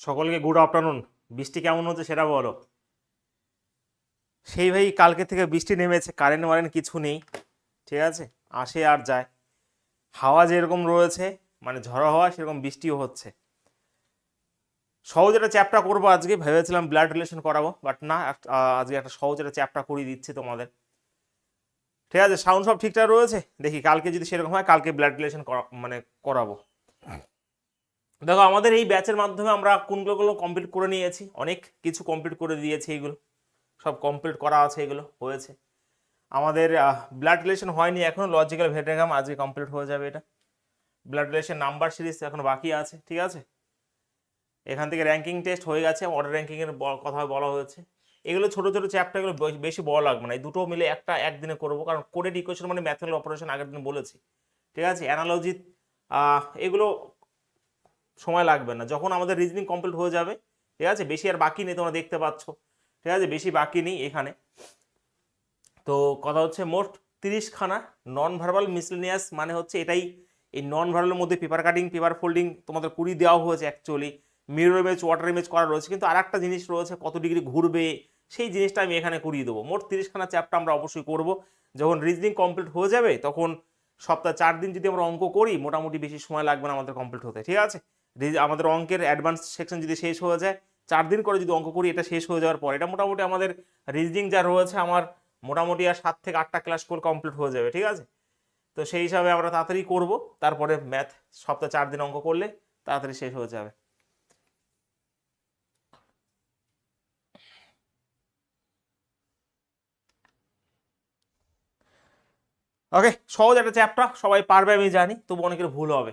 সকলকে good afternoon. বৃষ্টি কেমন হচ্ছে সেটা বলো। সেই ভাই কালকে থেকে বৃষ্টি নেমেছে, কারেন্ট মারেন্ট কিছু নেই, ঠিক আছে, আসে আর যায়। হাওয়া যেরকম রয়েছে মানে ঝড়ো হাওয়া, সেরকম বৃষ্টিও হচ্ছে। সহজ একটা চ্যাপ্টার করবো আজকে, ভেবেছিলাম ব্লাড রিলেশন করাবো, বাট না, আজকে একটা সহজ একটা চ্যাপ্টার করিয়ে দিচ্ছি তোমাদের। ঠিক আছে, সাউন্ড সব ঠিকঠাক রয়েছে। দেখি কালকে যদি সেরকম হয়, কালকে ব্লাড রিলেশন মানে করাবো। দেখো, আমাদের এই ব্যাচের মাধ্যমে আমরা কোনগুলো কমপ্লিট করে নিয়েছি, অনেক কিছু কমপ্লিট করে দিয়েছি। এইগুলো সব কমপ্লিট করা আছে, এগুলো হয়েছে। আমাদের ব্লাড রিলেশন হয়নি এখনো, লজিক্যাল ভেন ডায়াগ্রাম আজকে কমপ্লিট হয়ে যাবে। এটা ব্লাড রিলেশন নাম্বার সিরিজ এখন বাকি আছে, ঠিক আছে। এখান থেকে র্যাঙ্কিং টেস্ট হয়ে গেছে, অর্ডার র্যাঙ্কিংয়ের কথা বলা হয়েছে। এগুলো ছোটো ছোটো চ্যাপ্টারগুলো বেশি বড় লাগবে না, এই দুটো মিলে একটা একদিনে করবো, কারণ কোডেড ইকুয়েশন মানে ম্যাথমেটিক্যাল অপারেশন আগের দিন বলেছি, ঠিক আছে। অ্যানালজি এগুলো সময় লাগবে না, যখন আমাদের রিজনিং কমপ্লিট হয়ে যাবে, ঠিক আছে। বেশি আর বাকি নেই, তোমরা দেখতে পাচ্ছ, ঠিক আছে, বেশি বাকি নেই এখানে। তো কথা হচ্ছে মোট 30খানা নন ভার্বাল মিসলেনিয়াস, মানে হচ্ছে এটাই। এই নন ভার্বালের মধ্যে পেপার কাটিং, পেপার ফোল্ডিং তোমাদের কুড়ি দেওয়া হয়েছে actually. Mirror image, water image করা রয়েছে, কিন্তু আর একটা জিনিস রয়েছে, কত ডিগ্রি ঘুরবে সেই জিনিসটা আমি এখানে করিয়ে দেবো। মোট 30খানা চ্যাপ্টার আমরা অবশ্যই করব। যখন রিজনিং কমপ্লিট হয়ে যাবে, তখন সপ্তাহে 4 দিন যদি আমরা অঙ্ক করি, মোটামুটি বেশি সময় লাগবে না আমাদের কমপ্লিট হতে, ঠিক আছে। আমাদের অঙ্কের অ্যাডভান্স সেকশন যদি শেষ হয়ে যায়, 4 দিন করে যদি অঙ্ক করি, এটা শেষ হয়ে যাওয়ার পর এটা মোটামুটি আমাদের রিজনিং যা রয়েছে আমার মোটামুটি আর 7 থেকে 8টা ক্লাস করে কমপ্লিট হয়ে যাবে, ঠিক আছে। তো সেই হিসাবে আমরা তাড়াতাড়ি করব, তারপরে ম্যাথ সপ্তাহে 4 দিন অঙ্ক করলে তাড়াতাড়ি শেষ হয়ে যাবে। ওকে, সহজ একটা চ্যাপ্টার, সবাই পারবে আমি জানি, তবু অনেকের ভুল হবে।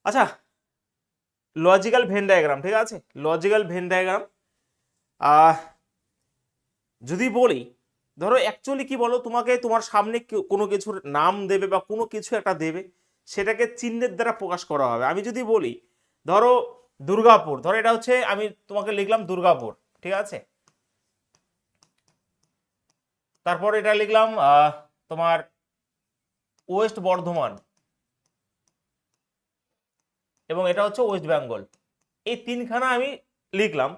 আচ্ছা, লজিক্যাল ভেন ডায়াগ্রাম, ঠিক আছে। লজিক্যাল ভেন ডায়াগ্রাম যদি বলি, ধরো অ্যাকচুয়ালি কি বলো, তোমাকে তোমার সামনে কোনো কিছুর নাম দেবে বা কোনো কিছু একটা দেবে, সেটাকে চিহ্নের দ্বারা প্রকাশ করা হবে। আমি যদি বলি ধরো দুর্গাপুর, ধরো এটা হচ্ছে, আমি তোমাকে লিখলাম দুর্গাপুর, ঠিক আছে। তারপর এটা লিখলাম তোমার ওয়েস্ট বর্ধমান, এবং এটা হচ্ছে ওয়েস্ট বেঙ্গল। এই 3খানা আমি লিখলাম।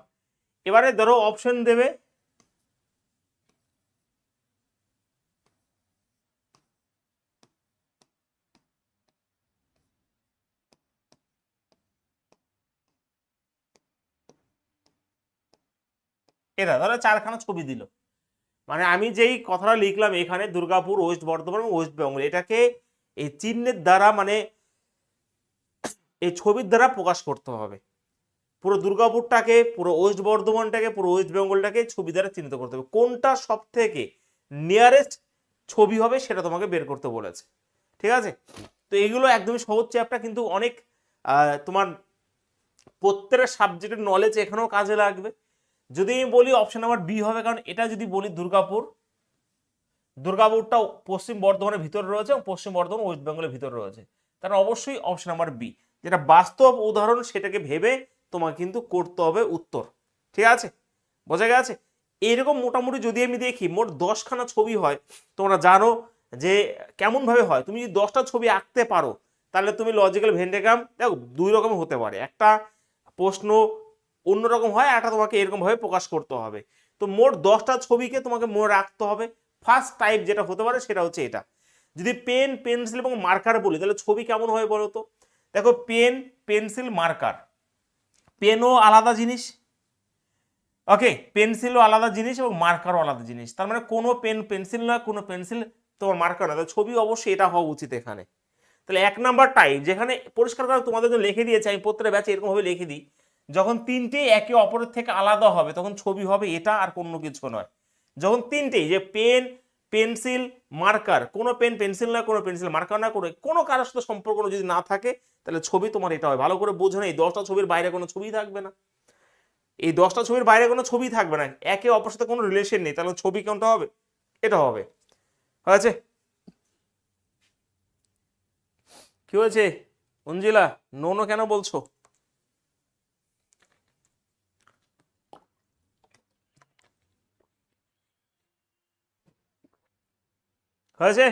এবারে ধরো অপশন দেবে, এটা ধরো 4খানা ছবি দিল। মানে আমি যেই কথাটা লিখলাম এখানে, দুর্গাপুর, ওয়েস্ট বর্ধমান, ওয়েস্ট বেঙ্গল, এটাকে এই চিহ্নের দ্বারা মানে এই ছবির দ্বারা প্রকাশ করতে হবে। পুরো দুর্গাপুরটাকে, পুরো ওয়েস্ট বর্ধমানটাকে, পুরো ওয়েস্ট বেঙ্গলটাকে ছবি দ্বারা চিহ্নিত করতে হবে। কোনটা সব থেকে নিয়ারেস্ট ছবি হবে সেটা তোমাকে বের করতে বলেছে, ঠিক আছে। তো এইগুলো একদমই সহজ চ্যাপ্টার, কিন্তু অনেক তোমার প্রত্যেকটা সাবজেক্টের নলেজ এখানেও কাজে লাগবে। যদি আমি বলি অপশন নাম্বার বি হবে, কারণ এটা যদি বলি দুর্গাপুর, দুর্গাপুরটা পশ্চিম বর্ধমানের ভিতরে রয়েছে এবং পশ্চিম বর্ধমান ওয়েস্ট বেঙ্গলের ভিতরে রয়েছে, তার অবশ্যই অপশন নাম্বার বি, যেটা বাস্তব উদাহরণ সেটাকে ভেবে তোমাকে কিন্তু করতে হবে উত্তর, ঠিক আছে, বোঝা গেছে। এইরকম মোটামুটি যদি আমি দেখি মোট 10খানা ছবি হয়, তোমরা জানো যে কেমন ভাবে হয়। তুমি যদি 10টা ছবি আঁকতে পারো, তাহলে তুমি লজিক্যাল ভেন ডায়াগ্রাম, দেখো 2 রকম হতে পারে, একটা প্রশ্ন অন্যরকম হয়, একটা তোমাকে এরকম ভাবে প্রকাশ করতে হবে। তো মোট 10টা ছবিকে তোমাকে মনে রাখতে হবে। ফার্স্ট টাইপ যেটা হতে পারে সেটা হচ্ছে এটা। যদি পেন, পেন্সিল এবং মার্কার বলি, তাহলে ছবি কেমন হয় বলো তো। দেখো, পেন, পেন্সিল, মার্কার। পেনও আলাদা জিনিস, ওকে, পেন্সিলও আলাদা জিনিস এবং মার্কারও আলাদা জিনিস। তার মানে কোনো পেন পেন্সিল নয়, কোনো পেন্সিল তোমার মার্কার নয়, ছবি অবশ্যই এটা হওয়া উচিত এখানে। তাহলে 1 নাম্বার টাইপ, যেখানে পরিষ্কার করে তোমাদের জন্য লিখে দিয়েছে, আমি প্রত্যেকটা ব্যাচে এরকমভাবে লিখে দিই, যখন তিনটেই একে অপরের থেকে আলাদা হবে তখন ছবি হবে এটা, আর কোনো কিছু নয়। যখন তিনটেই, যে পেন, পেন্সিল, মার্কার, কোনো পেন পেন্সিল নয়, কোনো পেন্সিল মার্কার না, কোনো কারোর সাথে সম্পর্ক যদি না থাকে, তাহলে ছবি তোমার এটা হয়। ভালো করে বোঝো না, এই 10টা ছবির বাইরে কোনো ছবি থাকবে না, এই 10টা ছবির বাইরে কোনো ছবি থাকবে না, একে অপরের সাথে কোনো রিলেশন নেই, তাহলে ছবি কোনটা হবে, এটা হবে। হয়েছে? কি হয়েছে অঞ্জিলা, নো কেন বলছো? হয়েছে?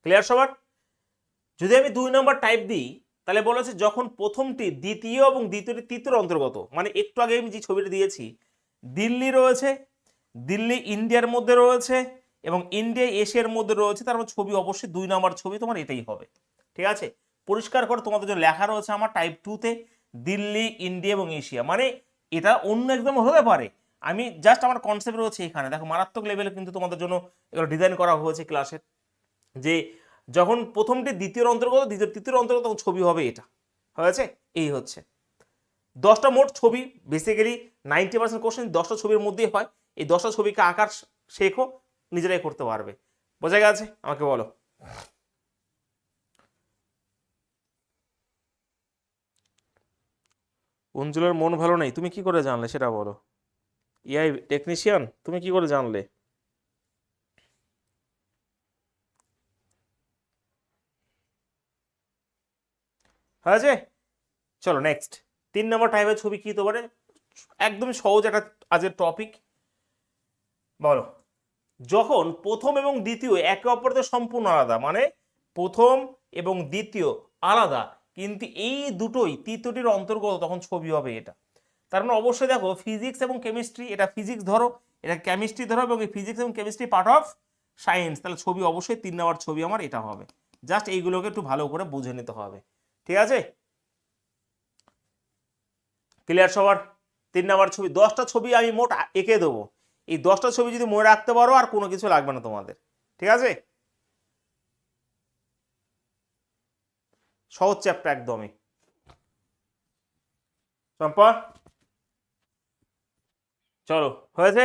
ক্লিয়ার সবার? যদি আমি 2 নম্বর টাইপ দিই, তাহলে বলেছে যখন প্রথমটি দ্বিতীয় এবং দ্বিতীয়টি তৃতীয় অন্তর্গত, মানে একটু আগে আমি যে ছবিটা দিয়েছি, দিল্লি রয়েছে, দিল্লি ইন্ডিয়ার মধ্যে রয়েছে এবং ইন্ডিয়া এশিয়ার মধ্যে রয়েছে, তার মানে ছবি অবশ্যই 2 নম্বর ছবি তোমার এটাই হবে। ঠিক আছে, পরিষ্কার করে তোমাদের জন্য লেখা রয়েছে আমার টাইপ 2তে দিল্লি, ইন্ডিয়া এবং এশিয়া, মানে এটা অন্য একদম হতে পারে। আমি জাস্ট আমার কনসেপ্ট রয়েছে এখানে, দেখো মারাত্মক লেভেলে কিন্তু তোমাদের জন্য এগুলো ডিজাইন করা হয়েছে ক্লাসের, যে যখন প্রথমটি দ্বিতীয় অন্তর্গত, দ্বিতীয় তৃতীয় অন্তর্গত, তখন ছবি হবে এটা। হয়েছে, এই হচ্ছে 10টা মোট ছবি। বেসিক্যালি 90% কোশ্চেন 10টা ছবির মধ্যেই হয়। এই 10টা ছবিকে আঁকার শেখো, নিজেরাই করতে পারবে। বোঝা গেছে? আমাকে বলো। অঞ্জুলের মন ভালো নেই, তুমি কি করে জানলে সেটা বলো। এআই টেকনিশিয়ান, তুমি কি করে জানলে? হয়েছে, চলো নেক্সট। 3 নম্বর টাইপের ছবি কি তোমার একদম সহজ একটা আজকের টপিক। বলো, যখন প্রথম এবং দ্বিতীয় একে অপরের সম্পূর্ণ আলাদা, মানে প্রথম এবং দ্বিতীয় আলাদা কিন্তু এই দুটোই তৃতীয়টির অন্তর্গত, তখন ছবি হবে এটা। তার মানে অবশ্যই দেখো ফিজিক্স এবং কেমিস্ট্রি, এটা ফিজিক্স ধরো, এটা কেমিস্ট্রি ধরো, এবং এই ফিজিক্স এবং কেমিস্ট্রি পার্ট অফ সায়েন্স, তাহলে ছবি অবশ্যই 3 নম্বর ছবি আমার এটা হবে। জাস্ট এইগুলোকে একটু ভালো করে বুঝে নিতে হবে। ঠিক আছে, ক্লিয়ার সবার? 3 নম্বর ছবি, 10টা ছবি আমি মোট এঁকে দেবো। এই 10টা ছবি যদি মনে রাখতে পারো আর কোনো কিছু লাগবে না তোমাদের। ঠিক আছে, সহজ চ্যাপ্টার একদমই। চম্পা, চলো, হয়েছে?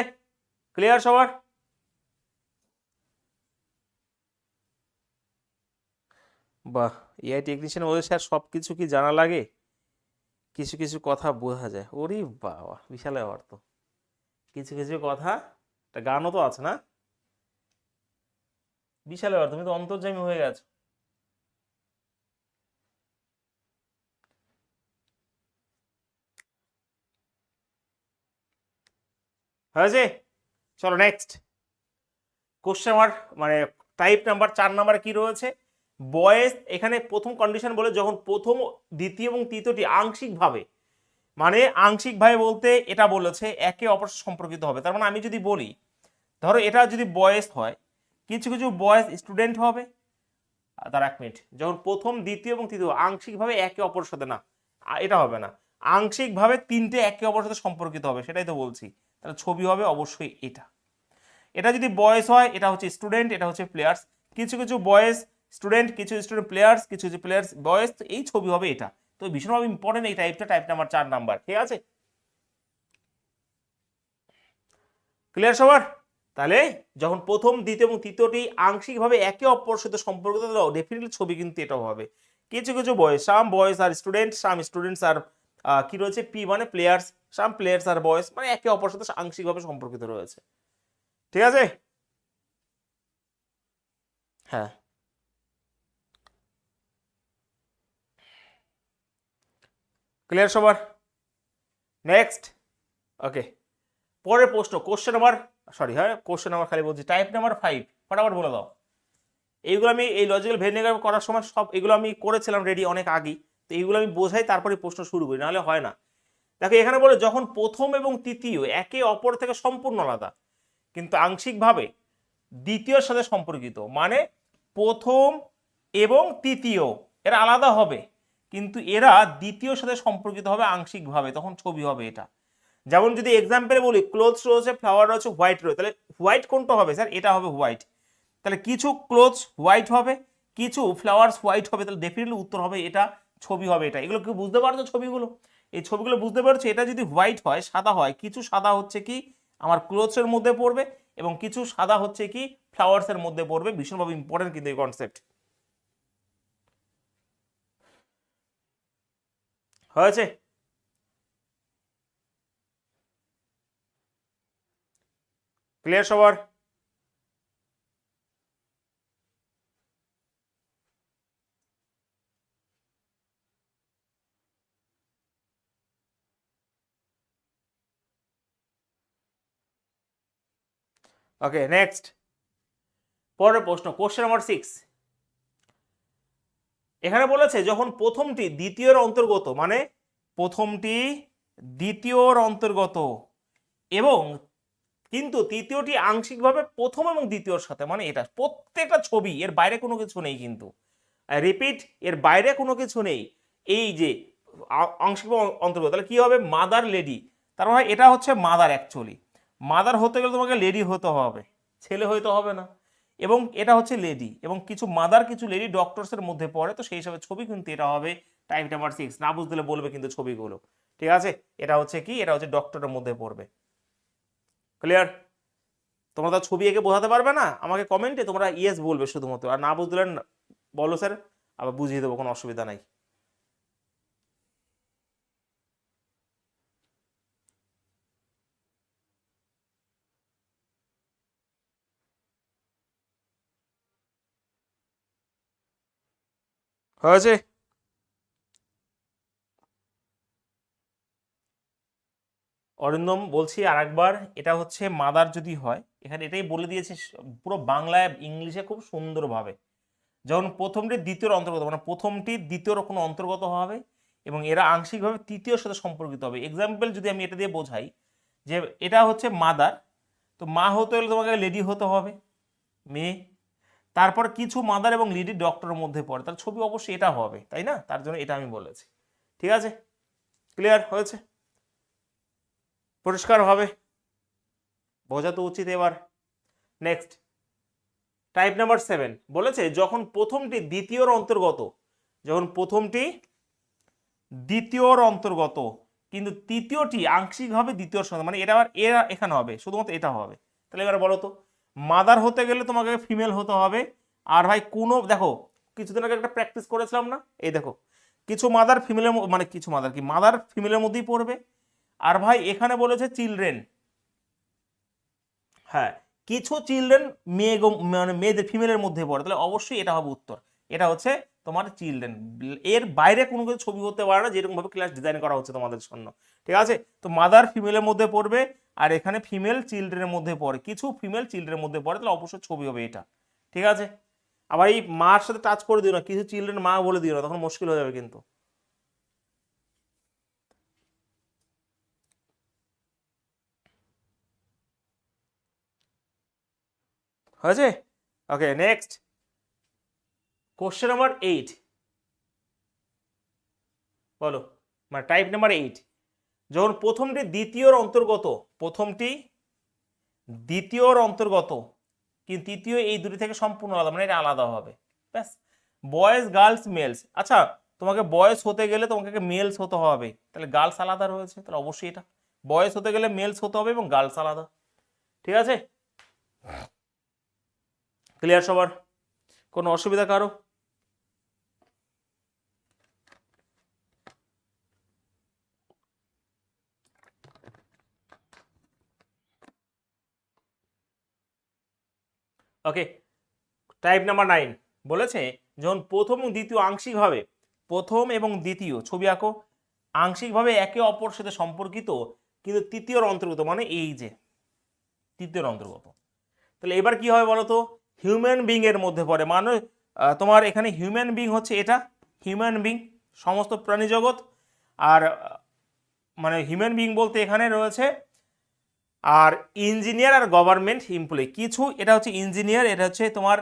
ক্লিয়ার সবার? বাহ, এআই টেকনিশিয়ান বলে স্যার সব কিছু কি জানা লাগে? কিছু কিছু কথা বোঝা যায়। ওরে বাবা, বিশাল ব্যাপার তো। কিছু কিছু কথা, একটা গানও তো আছে না? বিশাল ব্যাপার, তুমি তো অন্তর্যামী হয়ে গেছো। হয়েছে, চলো নেক্সট কোশ্চেন। আমার মানে টাইপ নাম্বার 4 নাম্বার কি রয়েছে? বয়েস। এখানে প্রথম কন্ডিশন বলে যখন প্রথম, দ্বিতীয় এবং তৃতীয়টি আংশিকভাবে, মানে আংশিকভাবে বলতে এটা বলেছে একে অপরের সাথে সম্পর্কিত হবে। তার মানে আমি যদি বলি, ধরো এটা যদি বয়েস হয়, কিছু কিছু বয়েস স্টুডেন্ট হবে। তার 1 মিনিট, যখন প্রথম, দ্বিতীয় এবং তৃতীয় আংশিকভাবে একে অপরের সাথে, না এটা হবে না, আংশিকভাবে তিনটে একে অপরের সাথে সম্পর্কিত হবে, সেটাই তো বলছি। তাহলে ছবি হবে অবশ্যই এটা। এটা যদি বয়েস হয়, এটা হচ্ছে স্টুডেন্ট, এটা হচ্ছে প্লেয়ার্স। কিছু কিছু বয়েস স্টুডেন্ট, কিছু স্টুডেন্ট প্লেয়ার্স, কিছু কিছু প্লেয়ার্স বয়েস, এই ছবি হবে এটা। তো ভীষণভাবে ইম্পর্টেন্ট এই টাইপটা, টাইপ নাম্বার 4 নাম্বার। ঠিক আছে, ক্লিয়ার সবার? তাহলে যখন প্রথম, দ্বিতীয় এবং তৃতীয়টি আংশিকভাবে একে অপরের সাথে সম্পর্কিত, ডেফিনেটলি ছবি কিন্তু এটাও হবে। কিছু কিছু বয়েস, সাম বয়েস আর স্টুডেন্ট, সাম স্টুডেন্টস আর কি রয়েছে, পি মানে প্লেয়ার্স, সাম প্লেয়ার্স আর বয়েস, মানে একে অপরের সাথে আংশিকভাবে সম্পর্কিত রয়েছে। ঠিক আছে, হ্যাঁ, ক্লিয়ার সবার? নেক্সট, ওকে, পরের প্রশ্ন, কোশ্চেন নাম্বার, সরি হ্যাঁ, কোশ্চেন নাম্বার খালি বলছি, টাইপ নাম্বার 5, ফটাফট বলে দাও। এইগুলো আমি এই লজিক্যাল ভেরিয়েবল করার সময় সব এগুলো আমি করেছিলাম রেডি অনেক আগেই, তো এইগুলো আমি বোঝাই তারপরে প্রশ্ন শুরু করি, নাহলে হয় না। দেখো এখানে বলে যখন প্রথম এবং তৃতীয় একে অপর থেকে সম্পূর্ণ আলাদা কিন্তু আংশিকভাবে দ্বিতীয়র সাথে সম্পর্কিত, মানে প্রথম এবং তৃতীয় এরা আলাদা হবে কিন্তু এরা দ্বিতীয়র সাথে সম্পর্কিত হবে আংশিকভাবে, তখন ছবি হবে এটা। যেমন যদি এক্সাম্পল বলি, ক্লোথস রয়েছে, ফ্লাওয়ার রয়েছে, হোয়াইট রয়েছে, তাহলে হোয়াইট কোনটা হবে স্যার? এটা হবে হোয়াইট। তাহলে কিছু ক্লোথস হোয়াইট হবে, কিছু ফ্লাওয়ার্স হোয়াইট হবে, তাহলে ডেফিনেটলি উত্তর হবে এটা, ছবি হবে এটা। এগুলো কি বুঝতে পারছো ছবিগুলো? এই ছবিগুলো বুঝতে পারছো? এটা যদি হোয়াইট হয়, সাদা হয়, কিছু সাদা হচ্ছে কি আমার ক্লোথসের মধ্যে পড়বে এবং কিছু সাদা হচ্ছে কি ফ্লাওয়ার্সের মধ্যে পড়বে। ভীষণভাবে ইম্পর্টেন্ট কিন্তু এই কনসেপ্ট। হয়েছে, ক্লিয়ার সবার? ওকে, নেক্সট, পরের প্রশ্ন, কোশ্চেন নাম্বার 6। এখানে বলেছে যখন প্রথমটি দ্বিতীয়র অন্তর্গত, মানে প্রথমটি দ্বিতীয়র অন্তর্গত এবং কিন্তু তৃতীয়টি আংশিকভাবে প্রথম এবং দ্বিতীয়র সাথে, মানে এটা প্রত্যেকটা ছবি, এর বাইরে কোনো কিছু নেই, কিন্তু রিপিট, এর বাইরে কোনো কিছু নেই। এই যে আংশিক অন্তর্গত, তাহলে কি হবে? মাদার লেডি, তার মানে এটা হচ্ছে মাদার। অ্যাকচুয়ালি মাদার হতে গেলে তোমাকে লেডি হতে হবে, ছেলে হইতে হবে না। এবং এটা হচ্ছে লেডি, এবং কিছু মাদার কিছু লেডি ডক্টরসের মধ্যে পড়ে, তো সেই হিসাবে ছবি কিন্তু এটা হবে টাইপ নাম্বার 6। না বুঝতে বলবে কিন্তু ছবিগুলো, ঠিক আছে? এটা হচ্ছে কি, এটা হচ্ছে ডক্টরের মধ্যে পড়বে। ক্লিয়ার? তোমরা তো ছবি এঁকে বোঝাতে পারবে না, আমাকে কমেন্টে তোমরা ইয়েস বলবে শুধুমাত্র, আর না বুঝলে বলো স্যার, আবার বুঝিয়ে দেবো, কোনো অসুবিধা নাই। হয়েছে? অরিন্দম বলছি আরেকবার, এটা হচ্ছে মাদার যদি হয়, এখানে এটাই বলে দিয়েছে পুরো বাংলায় ইংলিশে খুব সুন্দরভাবে। যখন প্রথমটি দ্বিতীয়র অন্তর্গত, মানে প্রথমটি দ্বিতীয়র কোনো অন্তর্গত হবে এবং এরা আংশিকভাবে তৃতীয়র সাথে সম্পর্কিত হবে। এক্সাম্পল যদি আমি এটা দিয়ে বোঝাই, যে এটা হচ্ছে মাদার, তো মা হতে হলে তোমাকে লেডি হতে হবে, মেয়ে। তারপর কিছু মাদার এবং লেডি ডক্টরের মধ্যে পড়ে, তার ছবি অবশ্যই এটা হবে, তাই না? তার জন্য এটা আমি বলেছি। ঠিক আছে? ক্লিয়ার হয়েছে? পরিষ্কার হবে, বোঝা তো উচিত। এবার নেক্সট টাইপ নাম্বার 7 বলেছে যখন প্রথমটি দ্বিতীয়র অন্তর্গত, যখন প্রথমটি দ্বিতীয়র অন্তর্গত কিন্তু তৃতীয়টি আংশিকভাবে দ্বিতীয়র সঙ্গে, মানে এটা আবার এরা এখানে হবে, শুধুমাত্র এটা হবে। তাহলে এবার বলো তো, মাদার হতে গেলে তোমাকে ফিমেল হতে হবে। আর ভাই কোনো, দেখো কিছুদিন আগে একটা প্র্যাকটিস করেছিলাম না, এই দেখো কিছু মাদার ফিমেলের, মানে কিছু মাদার কি মাদার ফিমেলের মধ্যেই পড়বে। আর ভাই এখানে বলেছে চিলড্রেন, হ্যাঁ কিছু চিলড্রেন মেয়ে, মানে মেয়েদের ফিমেলের মধ্যে পড়ে, তাহলে অবশ্যই এটা হবে উত্তর। এটা হচ্ছে তোমার চিলড্রেন, এর বাইরে কোনো কিছু ছবি হতে পারে না, যেরকম ভাবে ক্লাস ডিজাইন করা হচ্ছে তোমাদের জন্য। ঠিক আছে? তো মাদার ফিমেলের মধ্যে পড়বে, আর এখানে ফিমেল চিলড্রেনের মধ্যে পড়ে, কিছু ফিমেল চিলড্রেনের মধ্যে পড়ে, তাহলে অবশ্যই ছবি হবে এটা। ঠিক আছে? আবার এই মার সাথে টাচ করে দিও না, কিছু চিলড্রেন মা বলে দিও না, তখন মুশকিল হয়ে যাবে কিন্তু। হয়েছে? ওকে নেক্সট কোশ্চেন নাম্বার 8 বলো, মানে টাইপ নাম্বার 8, যখন প্রথমটি দ্বিতীয়র অন্তর্গত, প্রথমটি দ্বিতীয়র অন্তর্গত কিন্তু তৃতীয়, এই দুটি থেকে সম্পূর্ণ আলাদা, মানে এটা আলাদা হবে। ব্যাস, বয়েজ গার্লস মেলস। আচ্ছা, তোমাকে বয়েজ হতে গেলে তোমাকে মেলস হতে হবে, তাহলে গার্লস আলাদা রয়েছে, তাহলে অবশ্যই এটা বয়েজ হতে গেলে মেলস হতে হবে এবং গার্লস আলাদা। ঠিক আছে? ক্লিয়ার সবার? কোনো অসুবিধা কারো? ওকে, টাইপ নাম্বার 9 বলেছে যখন প্রথম এবং দ্বিতীয় আংশিকভাবে, প্রথম এবং দ্বিতীয় ছবি আঁকো আংশিকভাবে একে অপরের সাথে সম্পর্কিত কিন্তু তৃতীয়র অন্তর্গত, মানে এই যে তৃতীয়র অন্তর্গত, তাহলে এবার কি হবে বলো তো? হিউম্যান বিং এর মধ্যে পড়ে, মানে তোমার এখানে হিউম্যান বিং হচ্ছে এটা, হিউম্যান বিং সমস্ত প্রাণী জগৎ। আর মানে হিউম্যান বিং বলতে এখানে রয়েছে আর ইঞ্জিনিয়ার আর গভর্নমেন্ট এমপ্লয়ি কিছু, এটা হচ্ছে ইঞ্জিনিয়ার, এটা হচ্ছে তোমার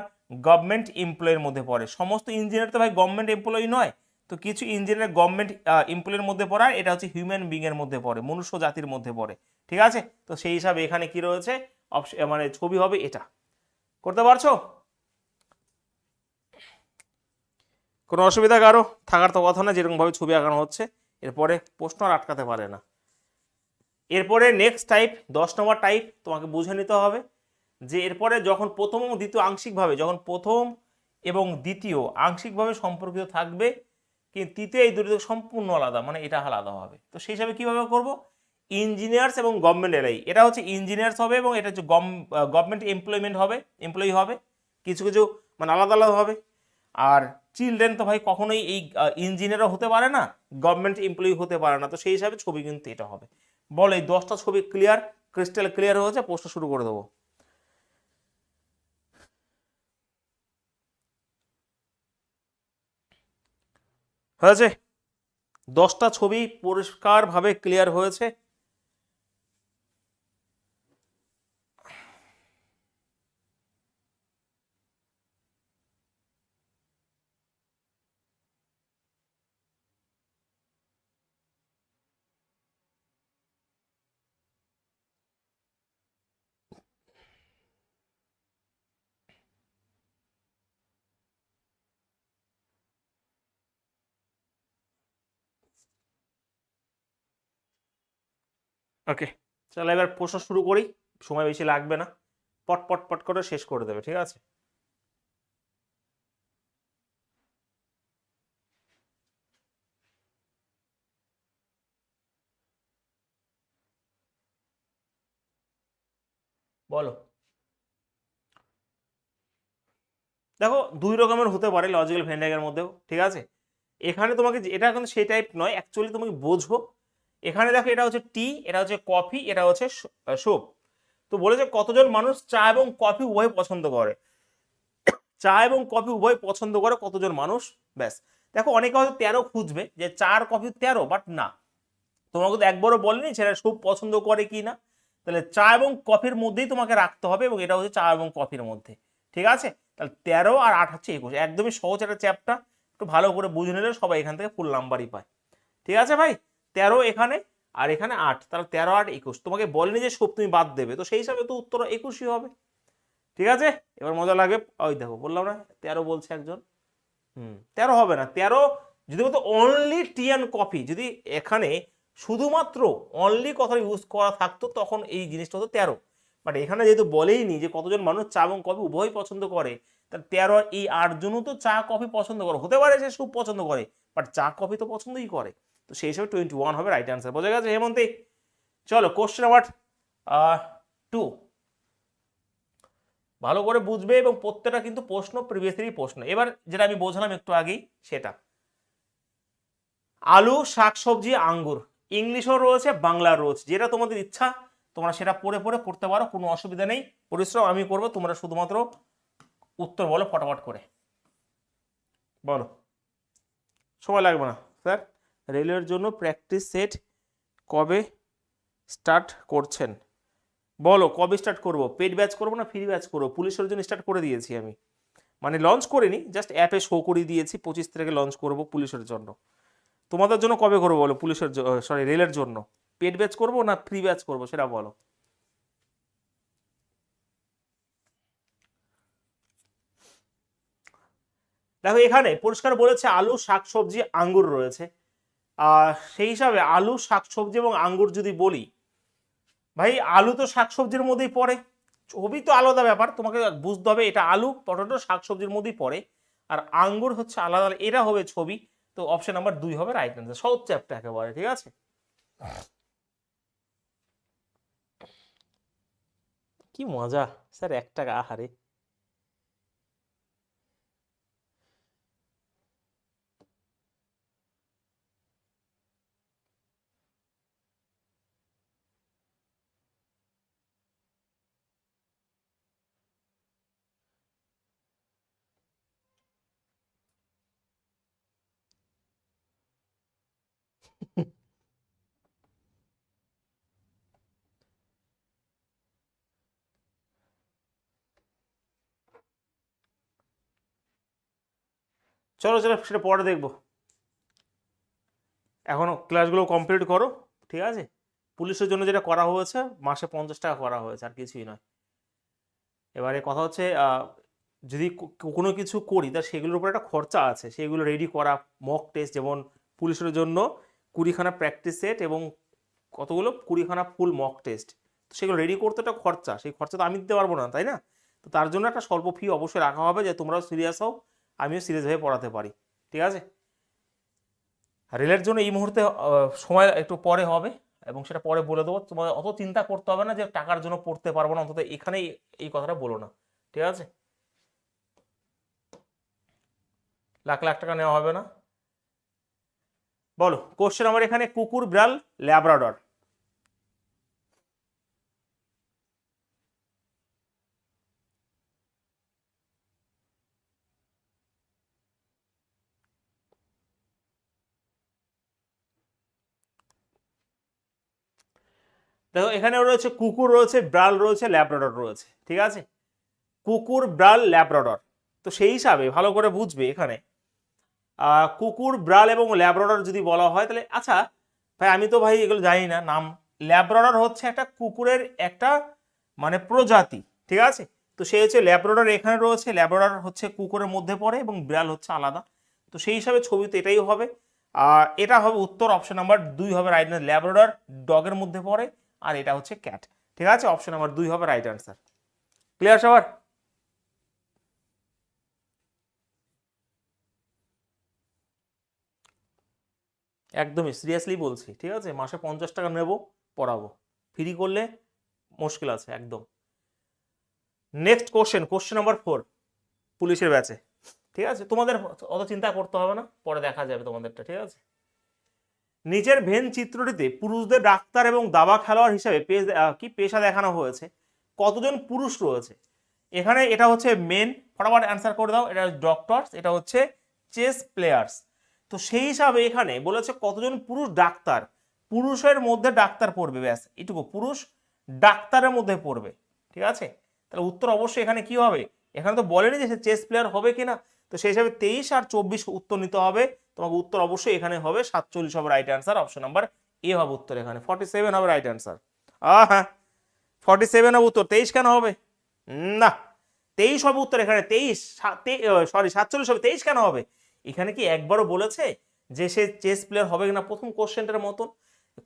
গভর্নমেন্ট এমপ্লয়ের মধ্যে পড়ে। সমস্ত ইঞ্জিনিয়ার তো ভাই গভর্নমেন্ট এমপ্লয়ি নয়, তো কিছু ইঞ্জিনিয়ার গভর্নমেন্ট এমপ্লয়ের মধ্যে পড়ে, এটা হচ্ছে হিউম্যান বিং এর মধ্যে পড়ে, মনুষ্য জাতির মধ্যে পড়ে। ঠিক আছে? তো সেই হিসাবে এখানে কি রয়েছে, মানে ছবি হবে এটা। করতে পারছো? কোনো অসুবিধা কারো থাকার তো কথা না, যেরকম ভাবে ছবি আঁকানো হচ্ছে, এরপরে প্রশ্ন আর আটকাতে পারে না। এরপরে নেক্সট টাইপ 10 নম্বর টাইপ তোমাকে বুঝে নিতে হবে, যে এরপরে যখন প্রথম এবং দ্বিতীয় আংশিকভাবে, যখন প্রথম এবং দ্বিতীয় আংশিকভাবে সম্পর্কিত থাকবে কিন্তু তৃতীয়, এই দুটো সম্পূর্ণ আলাদা, মানে এটা আলাদা হবে। তো সেই হিসাবে কিভাবে করব? ইঞ্জিনিয়ার্স এবং গভর্নমেন্ট এলাই, এটা হচ্ছে ইঞ্জিনিয়ার্স হবে এবং এটা হচ্ছে গভর্নমেন্ট এমপ্লয়মেন্ট হবে, এমপ্লয়ি হবে, কিছু কিছু মানে আলাদা আলাদা হবে। আর চিলড্রেন তো ভাই কখনোই এই ইঞ্জিনিয়ারও হতে পারে না, গভর্নমেন্ট এমপ্লয়ি হতে পারে না, তো সেই হিসাবে ছবি কিন্তু এটা হবে। বল এই 10টা ছবি ক্লিয়ার, ক্রিস্টাল ক্লিয়ার হয়েছে? প্রশ্ন শুরু করে দেবো। হয়েছে? 10টা ছবি পরিষ্কারভাবে ক্লিয়ার হয়েছে। ওকে, চলো এবার প্রশ্ন শুরু করি, সময় বেশি লাগবে না, পট পট পট করে শেষ করে দেবে, ঠিক আছে? বলো। দেখো, দুই রকমের হতে পারে লজিক্যাল ভেন ডায়াগ্রামের মধ্যেও, ঠিক আছে? এখানে তোমাকে এটা কিন্তু সেই টাইপ নয়, অ্যাকচুয়ালি তোমাকে বোঝো। এখানে দেখো, এটা হচ্ছে টি, এটা হচ্ছে কফি, এটা হচ্ছে সোপ। তো বলেছে কতজন মানুষ চা এবং কফি উভয় পছন্দ করে। চা এবং কফি উভয় পছন্দ করে কতজন মানুষ, ব্যাস। দেখো, অনেকে হয়তো 13 খুঁজবে যে চা আর কফি 13, বাট না, তোমাকে তো একবারও বলেনি সেটা সুপ পছন্দ করে কি না। তাহলে চা এবং কফির মধ্যেই তোমাকে রাখতে হবে, এবং এটা হচ্ছে চা এবং কফির মধ্যে, ঠিক আছে? তাহলে 13 আর 8 হচ্ছে 21, একদমই সহজ একটা চ্যাপ্টার, একটু ভালো করে বুঝে নিলে সবাই এখান থেকে ফুল নাম্বারই পায়, ঠিক আছে ভাই? 13 এখানে, আর এখানে 8, তাহলে 13 8 21। তোমাকে বলেনি যে সুপ তুমি বাদ দেবে, তো সেই হিসাবে তো উত্তর 21ই হবে, ঠিক আছে? এবার মজা লাগে, ওই দেখো বললাম না 13 বলছে একজন। 13 হবে না, 13 যদি বলতো অনলি টি অ্যান্ড কফি, যদি এখানে শুধুমাত্র অনলি কথা ইউজ করা থাকতো তখন এই জিনিসটা হতো 13। বাট এখানে যেহেতু বলেই নি যে কতজন মানুষ চা এবং কফি উভয়ই পছন্দ করে, তার 13 এই 8 জনও তো চা কফি পছন্দ করে, হতে পারে সে সুপ পছন্দ করে, বাট চা কফি তো পছন্দই করে, তো সেই হিসাবে 21 হবে রাইট অ্যান্সার। বোঝা গেছে হেমন্তী? চলো কোশ্চেন নাম্বার 2, ভালো করে বুঝবে, এবং প্রত্যেকটা কিন্তু প্রশ্ন প্রিভিয়াসেরই প্রশ্ন। এবার যেটা আমি বোঝালাম একটু আগেই সেটা, আলু, শাকসবজি, আঙ্গুর, ইংলিশও রয়েছে, বাংলা রয়েছে, যেটা তোমাদের ইচ্ছা তোমরা সেটা পড়ে পড়ে করতে পারো, কোনো অসুবিধা নেই। পরিশ্রম আমি করবো, তোমরা শুধুমাত্র উত্তর বলো ফটাফট করে, বলো, সময় লাগবে না। স্যার, রেলের জন্য প্র্যাকটিস সেট কবে স্টার্ট করছেন? বলো কবে স্টার্ট করবো, পেড ব্যাচ করবো না ফ্রি ব্যাচ করবো? পুলিশের জন্য স্টার্ট করে দিয়েছি আমি, মানে লঞ্চ করিনি, জাস্ট অ্যাপে শো করে দিয়েছি 25 তারিখে লঞ্চ করবো পুলিশের জন্য। তোমাদের জন্য কবে করবো বলো, পুলিশের, সরি রেলের জন্য পেড ব্যাচ করবো না ফ্রি ব্যাচ করবো সেটা বলো। দেখো, এখানে পরিষ্কার বলেছে আলু, শাকসবজি, আঙ্গুর রয়েছে, আর সেই হিসাবে আলু, শাকসবজি এবং আঙ্গুর যদি বলি, ভাই আলু তো শাকসবজির মধ্যেই পড়ে, ছবি তো আলাদা ব্যাপার, তোমাকে বুঝতে হবে এটা আলু পটেটো শাকসবজির মধ্যেই পড়ে, আর আঙ্গুর হচ্ছে আলাদা, এটা হবে ছবি। তো অপশন নাম্বার 2 হবে রাইট অ্যান্সার, সহজ চ্যাপ্টার একেবারে, ঠিক আছে? কি মজা স্যার, 1 টাকা, আহারে। চলো চলো, সেটা পরে দেখবো, এখনো ক্লাসগুলো কমপ্লিট করো, ঠিক আছে? পুলিশের জন্য যেটা করা হয়েছে মাসে 50 টাকা করা হয়েছে, আর কিছুই নয়। এবারে কথা হচ্ছে, যদি কোনো কিছু করি তা সেগুলোর উপর একটা খরচা আছে, সেগুলো রেডি করা, মক টেস্ট, যেমন পুলিশের জন্য 20খানা প্র্যাকটিস সেট এবং কতগুলো 20খানা ফুল মক টেস্ট, তো সেগুলো রেডি করতে একটা খরচা, সেই খরচা তো আমি দিতে পারবো না, তাই না? তো তার জন্য একটা স্বল্প ফি অবশ্যই রাখা হবে, যে তোমরাও সিরিয়াস হও, আমিও সিরিয়াস হয়ে পড়াতে পারি, ঠিক আছে? রেলের জন্য এই মুহূর্তে সময় একটু পরে হবে, এবং সেটা পরে বলে দেবো। তোমার অত চিন্তা করতে হবে না যে টাকার জন্য পড়তে পারবো না, অন্তত এখানেই এই কথাটা বলো না, ঠিক আছে? লাখ লাখ টাকা নেওয়া হবে না। বলো কোশ্চেন আমার, এখানে কুকুর, বিড়াল, ল্যাব্রাডর। দেখো এখানে রয়েছে কুকুর রয়েছে, ব্রাল রয়েছে, ল্যাব্রাডর রয়েছে, ঠিক আছে? কুকুর, ব্রাল, ল্যাব্রাডর। তো সেই হিসাবে ভালো করে বুঝবে এখানে কুকুর, ব্রাল এবং ল্যাব্রাডর যদি বলা হয় তাহলে আচ্ছা ভাই আমি তো ভাই এগুলো জানি না নাম। ল্যাব্রাডর হচ্ছে একটা কুকুরের একটা মানে প্রজাতি, ঠিক আছে? তো সেই হচ্ছে ল্যাব্রাডর এখানে রয়েছে, ল্যাব্রাডর হচ্ছে কুকুরের মধ্যে পড়ে এবং বিড়াল হচ্ছে আলাদা। তো সেই হিসাবে ছবিতে এটাই হবে। আর এটা হবে উত্তর, অপশন নাম্বার 2 হবে রাইট অ্যান্সার। ল্যাব্রাডর ডগের মধ্যে পড়ে আর এটা হচ্ছে ক্যাট, ঠিক আছে? অপশন নাম্বার 2 হবে রাইট অ্যান্সার। ক্লিয়ার সবার? একদমই সিরিয়াসলি বলছি, ঠিক আছে? মাসে 50 টাকা নেব, পড়াবো। ফ্রি করলে মুশকিল আছে একদম। নেক্সট কোশ্চেন, কোশ্চেন নাম্বার 4, পুলিশের ব্যাচে, ঠিক আছে? তোমাদের অত চিন্তা করতে হবে না, পরে দেখা যাবে তোমাদেরটা, ঠিক আছে? নিচের ভেন চিত্রটিতে পুরুষদের ডাক্তার এবং দাবা খেলোয়াড় হিসেবে পেশা দেখানো হয়েছে। কতজন পুরুষ রয়েছে? এখানে এটা হচ্ছে মেন, ফটাফট অ্যান্সার করে দাও। এটা ডক্টরস, এটা হচ্ছে চেস প্লেয়ার্স। তো সেই হিসাবে এখানে বলেছে কতজন পুরুষ ডাক্তার, পুরুষের মধ্যে ডাক্তার পড়বে, ব্যাস এটুকু, পুরুষ ডাক্তারের মধ্যে পড়বে, ঠিক আছে? তাহলে উত্তর অবশ্যই এখানে কি হবে? এখানে তো বলেনি যে সে চেস প্লেয়ার হবে কিনা, তো সেই হিসাবে 23 আর 24 উত্তর নিতে হবে তোমাকে। উত্তর অবশ্যই এখানে হবে 47 হবে right answer. Option number A হবে উত্তর, এখানে 47 হবে রাইট অ্যান্সার। হ্যাঁ 47 হবে উত্তর, 23 কেন হবে? না, 23 হবে উত্তর এখানে, 23 সরি 47 হবে, 23 কেন হবে? এখানে কি একবারও বলেছে যে সে চেস প্লেয়ার হবে কিনা? প্রথম কোশ্চেনটার মতন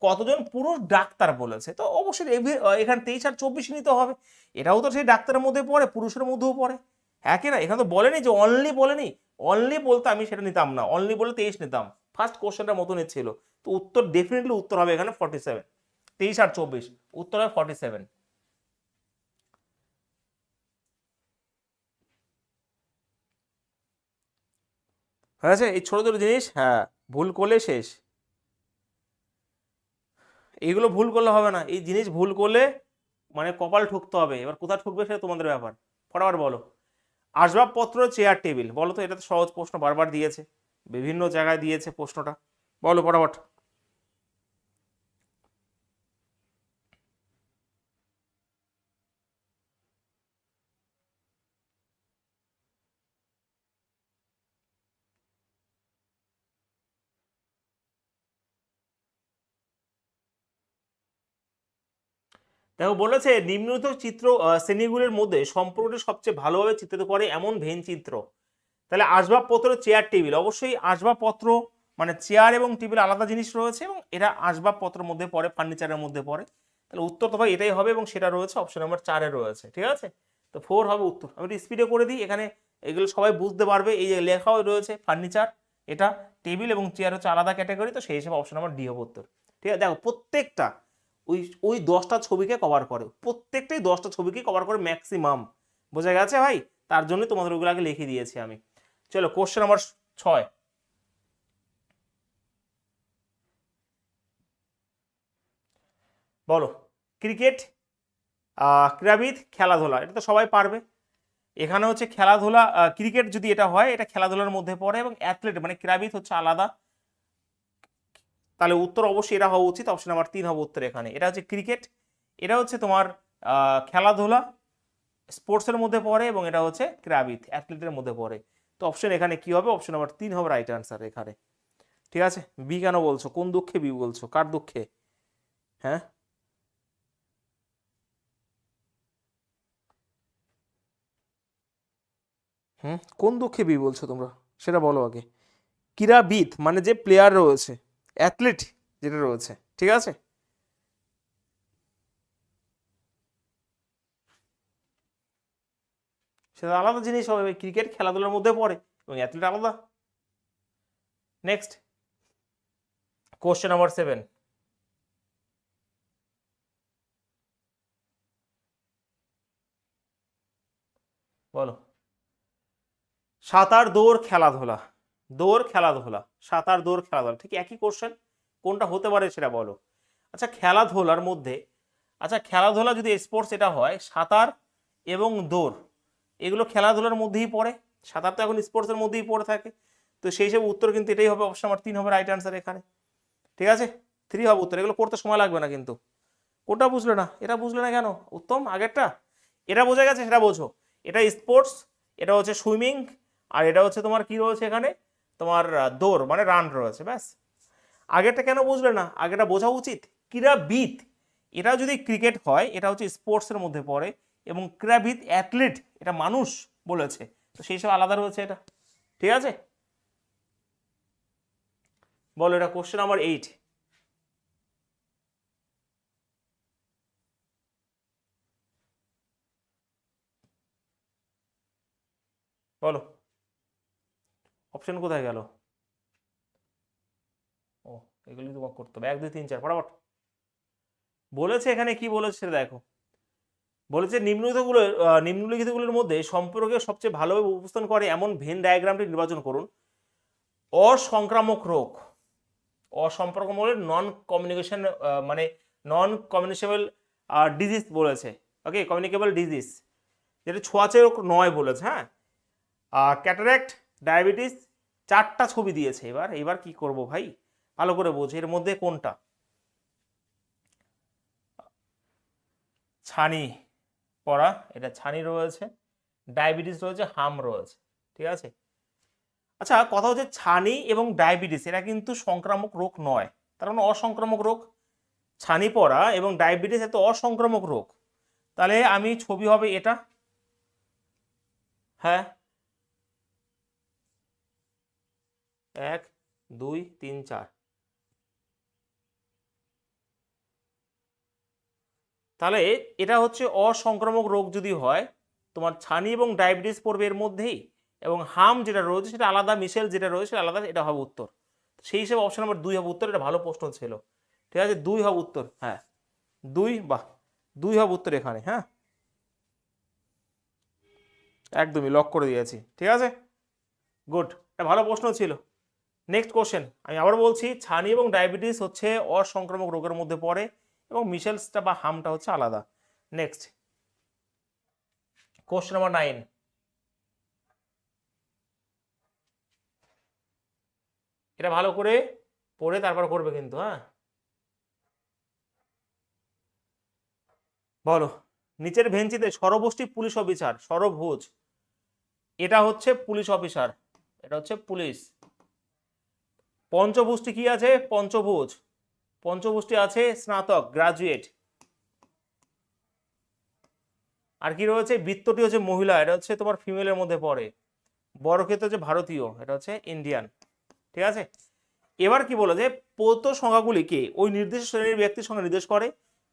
কতজন পুরুষ ডাক্তার বলেছে, তো অবশ্যই এখানে 23 আর 24 নিতে হবে। এটাও তো সেই ডাক্তারের মধ্যে পড়ে, পুরুষের মধ্যেও পড়ে, হ্যাঁ কি না? এখানে তো বলেনি যে অনলি, বলেনি। অনলি বলতে আমি সেটা নিতাম না, অনলি বলে 23 নিতাম, ফার্স্ট কোশ্চেনটার মতনই ছিল। তো উত্তর ডেফিনেটলি উত্তর হবে এখানে 47, 23 আর 24 উত্তর হবে 47। হয়েছে এই ছোট ছোট জিনিস, হ্যাঁ ভুল করলে শেষ। এইগুলো ভুল করলে হবে না, এই জিনিস ভুল করলে মানে কপাল ঠুকতে হবে। এবার কোথায় ঠুকবে সেটা তোমাদের ব্যাপার। ফটাফট বলো। আসবাবপত্র, চেয়ার, টেবিল, বলো তো? এটা তো সহজ প্রশ্ন, বারবার দিয়েছে, বিভিন্ন জায়গায় দিয়েছে প্রশ্নটা, বলো ফটাফট। দেখো বলেছে নিম্নলিখিত চিত্র শ্রেণীগুলির মধ্যে সম্পর্কটি সবচেয়ে ভালোভাবে চিত্রিত করে এমন ভেন চিত্র। তাহলে আসবাবপত্র, চেয়ার, টেবিল, অবশ্যই আসবাবপত্র মানে চেয়ার এবং টেবিল আলাদা জিনিস রয়েছে এবং এটা আসবাবপত্রের মধ্যে পড়ে, ফার্নিচারের মধ্যে পড়ে। তাহলে উত্তর তো ভাই এটাই হবে এবং সেটা রয়েছে অপশন নাম্বার 4-এ রয়েছে, ঠিক আছে? তো 4 হবে উত্তর। আমি একটু স্পিডে করে দিই, এখানে এগুলো সবাই বুঝতে পারবে। এই যে লেখাও রয়েছে ফার্নিচার, এটা টেবিল এবং চেয়ার হচ্ছে আলাদা ক্যাটাগরি, তো সেই হিসেবে অপশন নাম্বার ডি হবে উত্তর, ঠিক আছে? দেখো প্রত্যেকটা ওই ওই 10টা ছবিকে কভার করে, প্রত্যেকটাই 10টা ছবিকে কভার করে ম্যাক্সিমাম, বোঝা গেছে ভাই? তার জন্যই তোমাদের ওগুলো আগে লিখে দিয়েছি আমি। চলো কোশ্চেন নাম্বার 6, বলো। ক্রিকেট, ক্রীড়াবিদ, খেলাধুলা, এটা তো সবাই পারবে। এখানে হচ্ছে খেলাধুলা, ক্রিকেট যদি এটা হয় এটা খেলাধুলার মধ্যে পড়ে এবং অ্যাথলেট মানে ক্রীড়াবিদ হচ্ছে আলাদা। তাহলে উত্তর অবশ্যই এটা হওয়া উচিত, অপশন নাম্বার 3 হবে উত্তর এখানে। এটা হচ্ছে ক্রিকেট, এটা হচ্ছে তোমার খেলাধুলা স্পোর্টসের মধ্যে পড়ে এবং এটা হচ্ছে ক্রীড়াবিদ অ্যাথলেটের মধ্যে পড়ে। তো অপশন এখানে কি হবে? অপশন নাম্বার 3 হবে রাইট আনসার এখানে, ঠিক আছে? বি কেন বলছো? কোন দুঃখে বি বলছো? কার দুঃখে? হ্যাঁ কোন দুঃখে বি বলছো তোমরা সেটা বলো আগে। ক্রীড়াবিদ মানে যে প্লেয়ার রয়েছে, অ্যাথলিট যেটা রয়েছে, ঠিক আছে? সেটা আলাদা জিনিস হবে, ক্রিকেট খেলাধুলার মধ্যে পড়ে এবং অ্যাথলিট আলাদা। নেক্সট কোশ্চেন নাম্বার 7, বলো। সাঁতার, দৌড়, খেলাধুলা, দৌড়, খেলাধুলা, সাঁতার, দৌড়, খেলাধুলা, ঠিক একই কোশ্চেন, কোনটা হতে পারে সেটা বলো। আচ্ছা খেলাধুলার মধ্যে, আচ্ছা খেলাধুলা যদি স্পোর্টস এটা হয়, সাঁতার এবং দৌড় এগুলো খেলাধুলার মধ্যেই পড়ে, সাঁতার তো এখন স্পোর্টসের মধ্যেই পড়ে থাকে। তো সেই হিসেবে উত্তর কিন্তু এটাই হবে, অপশন নাম্বার 3 হবে রাইট আনসার এখানে, ঠিক আছে? 3 হবে উত্তর, এগুলো করতে সময় লাগবে না কিন্তু, কোনটা বুঝলে না? এটা বুঝলে না কেন উত্তম? আগেরটা এটা বোঝা গেছে, সেটা বোঝো। এটা স্পোর্টস, এটা হচ্ছে সুইমিং, আর এটা হচ্ছে তোমার কি রয়েছে এখানে, তোমার দৌড় মানে রান রয়েছে, ব্যাস। আগেরটা কেন বুঝলে না? আগেটা বোঝা উচিত। ক্রীড়াবিদ, এটা যদি ক্রিকেট হয় এটা হচ্ছে স্পোর্টসের মধ্যে পড়ে, এবং ক্রীড়াবিদ অ্যাথলিট এটা মানুষ বলেছে, তো সেই সব আলাদা রয়েছে এটা। ঠিক আছে, বলো এটা কোশ্চেন নাম্বার 8। বলো অপশন কোথায় গেল? ও, এগুলি তো করতে হবে 1 2 3 4 ফটাফট। বলেছে এখানে কি বলেছে সেটা দেখো। বলেছে নিম্নলিখিতগুলোর মধ্যে সম্পর্কে সবচেয়ে ভালোভাবে উপস্থাপন করে এমন ভেন ডায়াগ্রামটি নির্বাচন করুন। অসংক্রামক রোগ, অসম্পর্ক বলে নন কমিউনিকেশন, মানে নন কমিউনিকেবল ডিজিজ বলেছে। ওকে, কমিউনিকেবল ডিজিজ যেটা ছোঁয়াচে রোগ নয় বলেছে। হ্যাঁ, ক্যাটারাক্ট, ডায়াবেটিস, 4টা ছবি দিয়েছে। এবার এবার কি করব ভাই, ভালো করে বোঝো এর মধ্যে কোনটা। ছানি পড়া, এটা ছানি রয়েছে, ডায়াবেটিস রয়েছে, হাম রয়েছে। ঠিক আছে, আচ্ছা কথা হচ্ছে ছানি এবং ডায়াবেটিস এরা কিন্তু সংক্রামক রোগ নয়, তার মানে অসংক্রামক রোগ। ছানি পড়া এবং ডায়াবেটিস এত অসংক্রামক রোগ, তাহলে আমি ছবি হবে এটা। হ্যাঁ, 1 2 3 4, তাহলে এটা হচ্ছে অসংক্রামক রোগ যদি হয়, তোমার ছানি এবং ডায়াবেটিস পড়বে এর মধ্যেই, এবং হাম যেটা রয়েছে সেটা আলাদা, মিশেল যেটা রয়েছে সেটা আলাদা, এটা হবে উত্তর। সেই হিসেবে অপশন নাম্বার 2 হবে উত্তর। এটা ভালো প্রশ্ন ছিল। ঠিক আছে, 2 হবে উত্তর। হ্যাঁ 2, বাহ 2 হবে উত্তর এখানে। হ্যাঁ, একদমই লক করে দিয়েছি। ঠিক আছে, গুড, এটা ভালো প্রশ্ন ছিল। নেক্সট কোশ্চেন আমি আবার বলছি, ছানি এবং ডায়াবেটিস হচ্ছে অসংক্রামক রোগের মধ্যে পড়ে, এবং মিশেলসটা বা হামটা হচ্ছে আলাদা। Next question number 9। এটা ভালো করে পড়ে তারপর করবে কিন্তু। হ্যাঁ, বলো নিচের ভেঞ্চিতে সরবষ্টি পুলিশ অফিসার, সরভোজ এটা হচ্ছে পুলিশ অফিসার, এটা হচ্ছে পুলিশ। পঞ্চভুজটি কি আছে? পঞ্চভুজ, পঞ্চভুজটি আছে স্নাতক, গ্রাজুয়েট। আর কি রয়েছে? বৃত্তটি হচ্ছে মহিলা, এটা হচ্ছে তোমার ফিমেলের মধ্যে পড়ে। বর্গক্ষেত্র হচ্ছে ভারতীয়, এটা হচ্ছে ইন্ডিয়ান। ঠিক আছে, এবার কি বলে যে প্রদত্ত সংখ্যাগুলিকে ওই নির্দিষ্ট শ্রেণীর ব্যক্তির সঙ্গে নির্দেশ করে।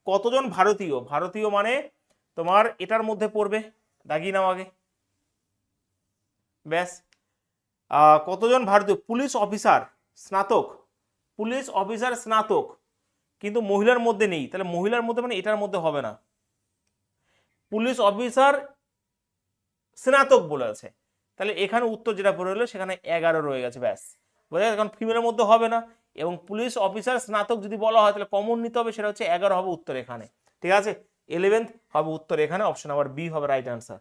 কতজন ভারতীয়? ভারতীয় মানে তোমার এটার মধ্যে পড়বে, দাগিয়ে নাও আগে, ব্যাস। কতজন ভারতীয় পুলিশ অফিসার স্নাতক, পুলিশ অফিসার স্নাতক, কিন্তু মহিলার মধ্যে নেই, তাহলে মহিলার মধ্যে মানে এটার মধ্যে হবে না। পুলিশ অফিসার স্নাতক বলে আছে, তাহলে এখানে উত্তর যেটা পড়ে হলো সেখানে 11 রয়ে গেছে, ব্যাস। বোঝা গেছে, কারণ ফিমেলের মধ্যে হবে না, এবং পুলিশ অফিসার স্নাতক যদি বলা হয় তাহলে কমন নিতে হবে, সেটা হচ্ছে 11 হবে উত্তর এখানে। ঠিক আছে, 11th হবে উত্তর এখানে, অপশন নাম্বার বি হবে রাইট আনসার।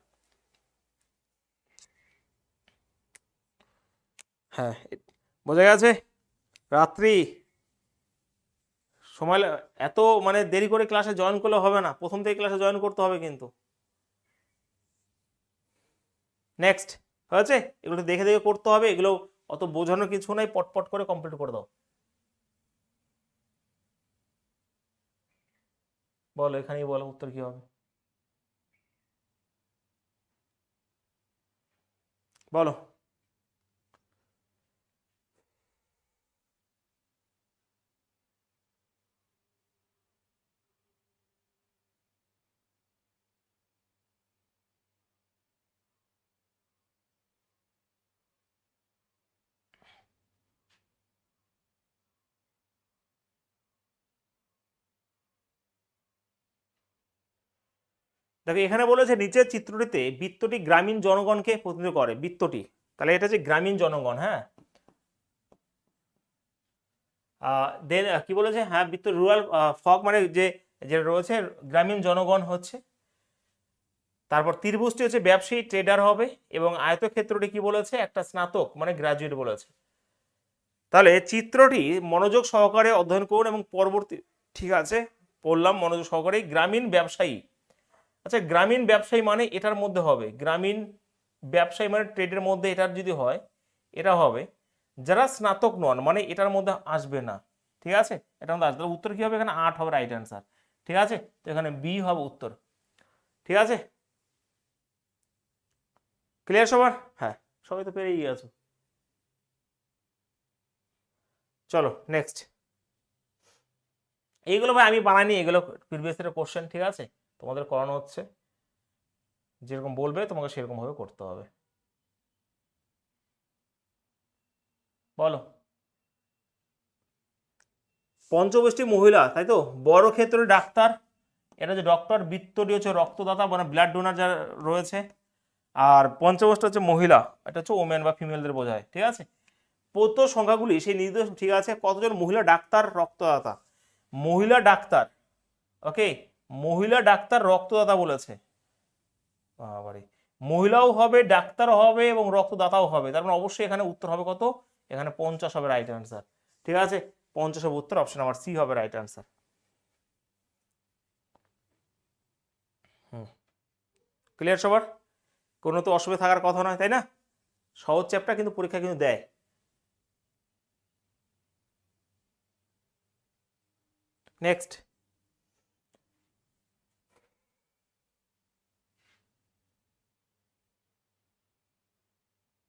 হ্যাঁ, বোঝা গেছে। রাত্রি সময় এত মানে দেরি করে ক্লাসে জয়েন করলে হবে না, প্রথম থেকে ক্লাসে জয়েন করতে হবে কিন্তু। নেক্সট হয়েছে, এগুলো দেখে দেখে করতে হবে, এগুলো অত বোঝানোর কিছু নাই, পটপট করে কমপ্লিট করে দাও। বলো এখানেই বলো উত্তর কি হবে, বলো। দেখো এখানে বলেছে নিচের চিত্রটিতে বৃত্তটি গ্রামীণ জনগণকে প্রতিনিধিত্ব করে, বৃত্তটি, তাহলে এটা হচ্ছে গ্রামীণ জনগণ। হ্যাঁ, দেন কি বলেছে, হ্যাঁ বৃত্ত রুরাল ফক মানে যে যেটা রয়েছে গ্রামীণ জনগণ হচ্ছে। তারপর ত্রিভুজটি হচ্ছে ব্যবসায়ী ট্রেডার হবে, এবং আয়তক্ষেত্রটি কি বলেছে, একটা স্নাতক মানে গ্রাজুয়েট বলেছে। তাহলে চিত্রটি মনোযোগ সহকারে অধ্যয়ন করুন এবং পরবর্তী, ঠিক আছে, পড়লাম মনোযোগ সহকারে। গ্রামীণ ব্যবসায়ী, আচ্ছা গ্রামীণ ব্যবসায়ী মানে এটার মধ্যে হবে, গ্রামীণ ব্যবসায়ী মানে ট্রেডের মধ্যে এটার যদি হয় এটা হবে যারা স্নাতক নন, মানে এটার মধ্যে আসবে না, ঠিক আছে, এটার মধ্যে আসবে। উত্তর কি হবে এখানে 8 হবে রাইট অ্যান্সার, ঠিক আছে, তো এখানে বি হবে উত্তর, ঠিক আছে, ক্লিয়ার সবার? হ্যাঁ, সবাই তো পেরেই গেছো। চলো নেক্সট। এইগুলো ভাই আমি বানাইনি, এগুলো প্রিভিয়াস ইয়ারের কোশ্চেন, ঠিক আছে, তোমাদের করানো হচ্ছে, যেরকম বলবে তোমাকে সেরকম ভাবে করতে হবে। বলো। পঞ্চগোষ্ঠী মহিলা, তাই তো, বড় ক্ষেত্রে ডাক্তার, এটা হচ্ছে ডক্টর, বৃত্তটি হচ্ছে রক্তদাতা মানে ব্লাড ডোনার যারা রয়েছে, আর পঞ্চগোষ্ঠী হচ্ছে মহিলা, এটা হচ্ছে ওমেন বা ফিমেলদের বোঝায়, ঠিক আছে। প্রত সংখ্যাগুলি সেই নির্দেশ, ঠিক আছে, কতজন মহিলা ডাক্তার রক্তদাতা, মহিলা ডাক্তার, ওকে, মহিলা ডাক্তার রক্তদাতা বলেছে, বাবারে, মহিলাও হবে ডাক্তারও হবে এবং রক্তদাতাও হবে, তার মানে অবশ্যই এখানে উত্তর হবে কত, এখানে 50 হবে রাইট অ্যান্সার, ঠিক আছে, 50 হবে উত্তর, অপশন নাম্বার সি হবে রাইট অ্যান্সার। হুম, ক্লিয়ার সবার? কোনো তো অসুবিধা থাকার কথা নয়, তাই না? সহজ চ্যাপ্টার কিন্তু পরীক্ষা কিন্তু দেয়। নেক্সট,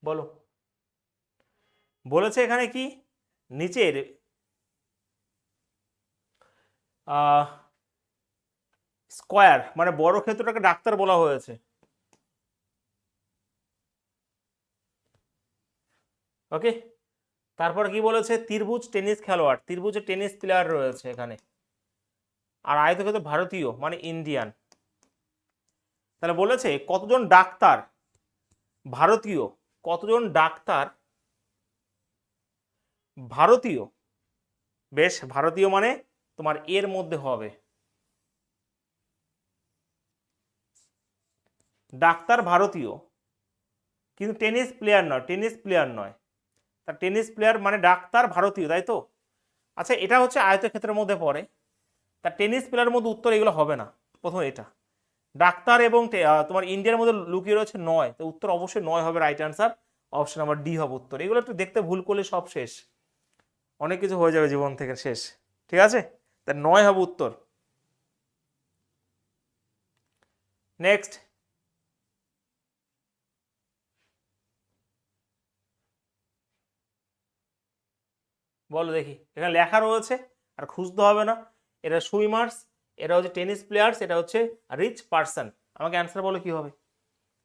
বলো। বলেছে এখানে কি, নিচের স্কোয়ার মানে বড় ক্ষেত্রটাকে ডাক্তার বলা হয়েছে, ওকে, তারপর কি বলেছে, ত্রিভুজ টেনিস খেলোয়াড়, ত্রিভুজে টেনিস প্লেয়ার রয়েছে এখানে, আর আয়তক্ষেত্র ভারতীয় মানে ইন্ডিয়ান, তাহলে বলেছে কতজন ডাক্তার ভারতীয়, কতজন ডাক্তার ভারতীয়, বেশ, ভারতীয় মানে তোমার এর মধ্যে হবে, ডাক্তার ভারতীয়, কিন্তু টেনিস প্লেয়ার নয়, টেনিস প্লেয়ার নয়, তা টেনিস প্লেয়ার মানে ডাক্তার ভারতীয়, তাই তো। আচ্ছা এটা হচ্ছে আয়তক্ষেত্রের মধ্যে পড়ে, তা টেনিস প্লেয়ারের মধ্যে উত্তর এগুলো হবে না, প্রথম এটা, ডাক্তার এবং তোমার ইন্ডিয়ার মধ্যে লুকিয়ে রয়েছে 9, তো উত্তর অবশ্যই 9 হবে right answer, option number D হবে উত্তর। এগুলো একটু দেখতে ভুল করলে সব শেষ, অনেক কিছু হয়ে যাবে জীবন থেকে শেষ, ঠিক আছে, তা 9 হবে উত্তর। নেক্সট, বলো দেখি, এখানে লেখা রয়েছে আর খুঁজতে হবে না, এটা সুইমার্স, এটা হচ্ছে টেনিস প্লেয়ার্স, এটা হচ্ছে রিচ পার্সন, আমাকে অ্যান্সার বলো কি হবে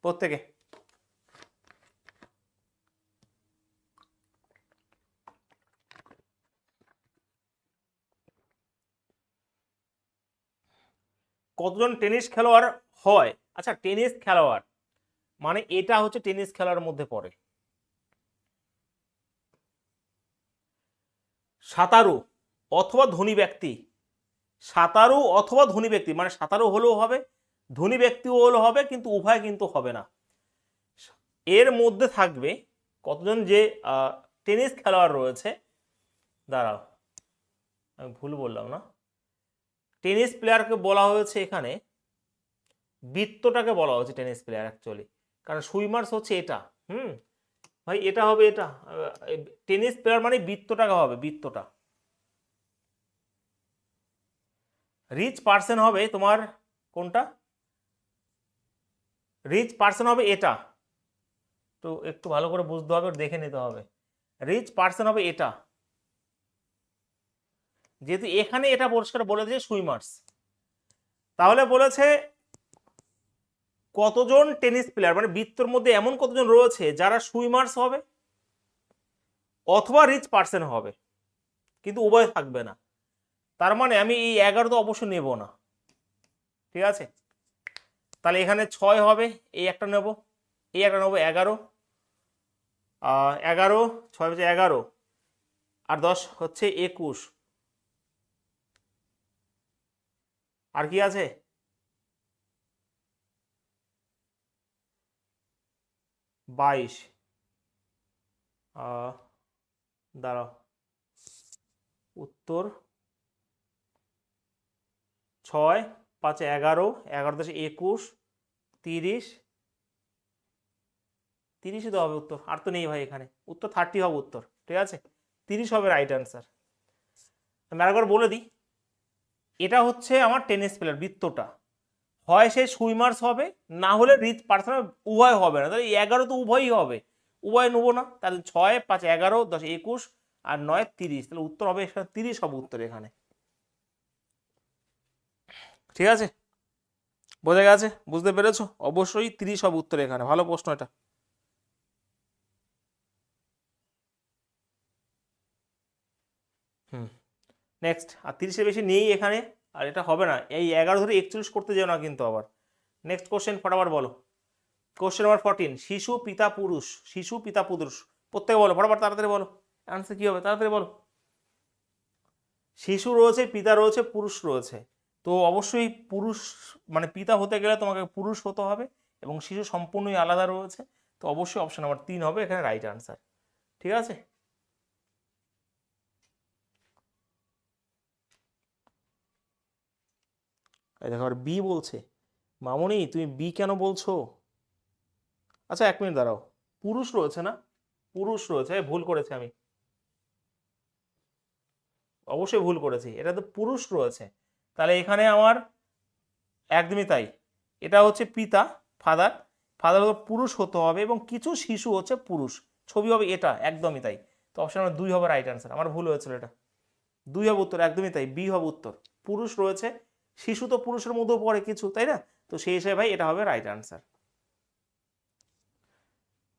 প্রত্যেকে। কতজন টেনিস খেলোয়াড় হয়, আচ্ছা টেনিস খেলোয়াড় মানে এটা হচ্ছে টেনিস খেলার মধ্যে পড়ে, সাঁতারু অথবা ধনী ব্যক্তি, সাঁতারু অথবা ধনী ব্যক্তি মানে সাঁতারু হলেও হবে ধনী ব্যক্তিও হলেও হবে, কিন্তু উভয় কিন্তু হবে না, এর মধ্যে থাকবে কতজন যে টেনিস খেলোয়াড় রয়েছে, দাঁড়াও আমি ভুল বললাম না, টেনিস প্লেয়ারকে বলা হয়েছে এখানে, বৃত্তটাকে বলা হয়েছে টেনিস প্লেয়ার অ্যাকচুয়ালি, কারণ সুইমার্স হচ্ছে এটা, হুম, ভাই এটা হবে, এটা টেনিস প্লেয়ার মানে বৃত্তটাকে হবে, বৃত্তটা, রিচ পার্সন হবে তোমার কোনটা, রিচ পার্সন হবে এটা, তো একটু ভালো করে বুঝতে হবে, দেখে নিতে হবে, রিচ পার্সন হবে এটা, যেহেতু এখানে এটা পরিষ্কার বলেছে সুইমার্স, তাহলে বলেছে কতজন টেনিস প্লেয়ার মানে বৃত্তর মধ্যে এমন কতজন রয়েছে যারা সুইমার্স হবে অথবা রিচ পার্সন হবে, কিন্তু উভয় থাকবে না, তার মানে আমি এই 11 তো অবশ্যই নেব না, ঠিক আছে, তাহলে এখানে 6 হবে, এই একটা নেব, এই একটা নেবো 11, 11, 6 হচ্ছে 11, আর 10 হচ্ছে 21, আর কি আছে, বাইশ, দাঁড়াও, উত্তর 6 5 11, 11 10 21, 30, 30ই তো হবে উত্তর, আর তো নেই ভাই এখানে, উত্তর 30 হবে উত্তর, ঠিক আছে, 30 হবে রাইট অ্যান্সার। আমি আরেকবার বলে দিই, এটা হচ্ছে আমার টেনিস প্লেয়ার, বৃত্তটা হয় সে সুইমার্স হবে, না হলে রিচ পার্সোনাল, উভয় হবে না, তাহলে 11 তো উভয়ই হবে, উভয় নেবো না, তাহলে 6 5 11 10 21 আর 9 30, তাহলে উত্তর হবে এখানে 30 হবে উত্তর এখানে, ঠিক আছে, বোঝা গেছে, বুঝতে পেরেছো? অবশ্যই 30 হবে উত্তর এখানে, ভালো প্রশ্ন এটা। হুম, নেক্সট, আর 30-এর বেশি নেই এখানে, আর এটা হবে না, এই 11 ধরে 41 করতে যেও না কিন্তু আবার। নেক্সট কোশ্চেন ফটাফট বলো, কোশ্চেন নাম্বার 14, শিশু পিতা পুরুষ, শিশু পিতা পুরুষ, প্রত্যেকে বলো ফটাফট, তাড়াতাড়ি বলো, অ্যান্সার কি হবে, তাড়াতাড়ি বলো। শিশু রয়েছে, পিতা রয়েছে, পুরুষ রয়েছে, তো অবশ্যই পুরুষ, মানে পিতা হতে গেলে তোমাকে পুরুষ হতে হবে, এবং শিশু সম্পূর্ণই আলাদা রয়েছে, তো অবশ্যই অপশন নাম্বার 3 হবে এখানে রাইট আনসার, ঠিক আছে। এই দেখো, আর বি বলছে, মামনি তুমি বি কেন বলছো? আচ্ছা 1 মিনিট দাঁড়াও, পুরুষ রয়েছে না, পুরুষ রয়েছে, ভুল করেছি আমি, অবশ্যই ভুল করেছি, এটা তো পুরুষ রয়েছে, তাহলে এখানে আমার একদমই তাই, এটা হচ্ছে পিতা, ফাদার, ফাদার হলো পুরুষ হতে হবে, এবং কিছু শিশু হচ্ছে পুরুষ, ছবি হবে এটা, একদমই তাই, তো অপশন নাম্বার 2 হবে রাইট অ্যান্সার, আমার ভুল হয়েছিল, এটা 2 হবে উত্তর, একদমই তাই, বি হবে উত্তর, পুরুষ রয়েছে, শিশু তো পুরুষের মধ্যেও পড়ে কিছু, তাই না, তো সেই হিসেবে ভাই এটা হবে রাইট অ্যান্সার,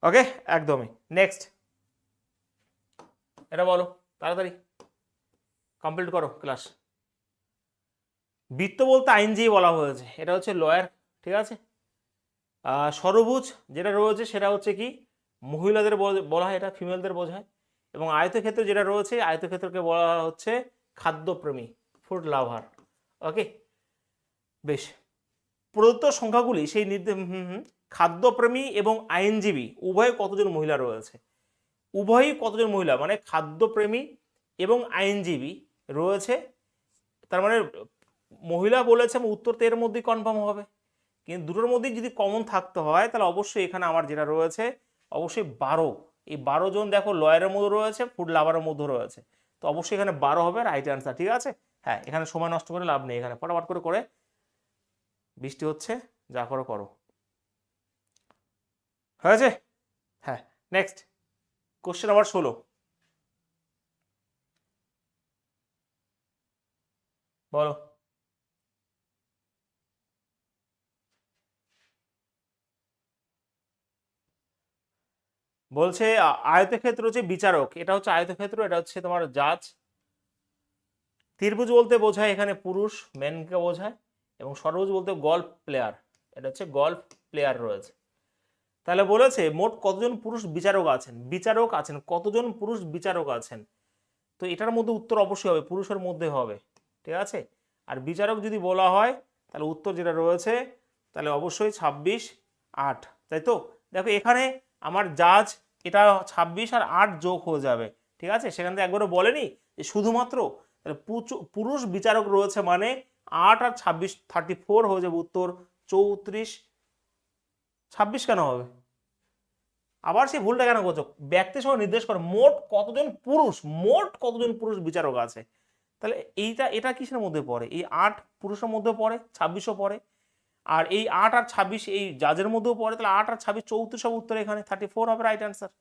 ওকে, একদমই। নেক্সট, এটা বলো তাড়াতাড়ি, কমপ্লিট করো ক্লাস। বৃত্ত বলতে আইনজীবী বলা হয়েছে, এটা হচ্ছে লয়ার, ঠিক আছে। ষড়ভুজ যেটা রয়েছে সেটা হচ্ছে কি, মহিলাদের বলা হয়, এটা ফিমেলদের বোঝায়, এবং আয়তক্ষেত্র যেটা রয়েছে, আয়তক্ষেত্রকে বলা হচ্ছে খাদ্যপ্রেমী, ফুড লাভার, ওকে, বেশ। প্রদত্ত সংখ্যাগুলি সেই খাদ্যপ্রেমী এবং আইনজীবী উভয়ে কতজন মহিলা রয়েছে, উভয়ই কতজন মহিলা, মানে খাদ্যপ্রেমী এবং আইনজীবী রয়েছে, তার মানে মহিলা বলেছে, উত্তর তো এর মধ্যেই কনফার্ম হবে, কিন্তু দুটোর মধ্যেই যদি কমন থাকতে হয়, তাহলে অবশ্যই এখানে আমার যেটা রয়েছে অবশ্যই 12, এই 12 জন দেখো লয়ারের মধ্যে রয়েছে, ফুড লাভারের মধ্যে রয়েছে, তো অবশ্যই এখানে 12 হবে রাইট অ্যান্সার, ঠিক আছে। হ্যাঁ, এখানে সময় নষ্ট করে লাভ নেই, এখানে ফটাফট করে করে, বৃষ্টি হচ্ছে, যা করো করো, হয়েছে। হ্যাঁ, নেক্সট, কোশ্চেন নাম্বার 16, বলো। বলছে আয়তক্ষেত্র হচ্ছে বিচারক, এটা হচ্ছে আয়তক্ষেত্র, এটা হচ্ছে তোমার জাজ। ত্রিভুজ বলতে বোঝায় এখানে পুরুষ, মেনকে বোঝায়, এবং ষড়ভুজ বলতে গল্ফ প্লেয়ার, এটা হচ্ছে গল্ফ প্লেয়ার রয়েছে। তাহলে বলেছে মোট কতজন পুরুষ বিচারক আছেন, বিচারক আছেন, কতজন পুরুষ বিচারক আছেন, তো এটার মধ্যে উত্তর অবশ্যই হবে, পুরুষের মধ্যে হবে, ঠিক আছে। আর বিচারক যদি বলা হয়, তাহলে উত্তর যেটা রয়েছে, তাহলে অবশ্যই 26 8, তাই তো। দেখো এখানে আমার জাজ, এটা 26 আর 8 যোগ হয়ে যাবে, ঠিক আছে, সেখান থেকে একবারও বলেনি যে শুধুমাত্র, তাহলে পুরুষ বিচারক রয়েছে, মানে 8 আর 26 34 হয়ে যাবে উত্তর, 34, 26 কেন হবে, আবার সেই ভুলটা কেন করছো, ব্যক্তি সহ নির্দেশ করে মোট কতজন পুরুষ, মোট কতজন পুরুষ বিচারক আছে, তাহলে এটা কিসের মধ্যে পড়ে, এই 8 পুরুষের মধ্যে পড়ে, 26ও পড়ে, আর এই 8 আর 26 এই জাজের মধ্যেও পড়ে, তাহলে 8 আর 26 34 সব উত্তর, এখানে 34 হবে রাইট অ্যান্সার,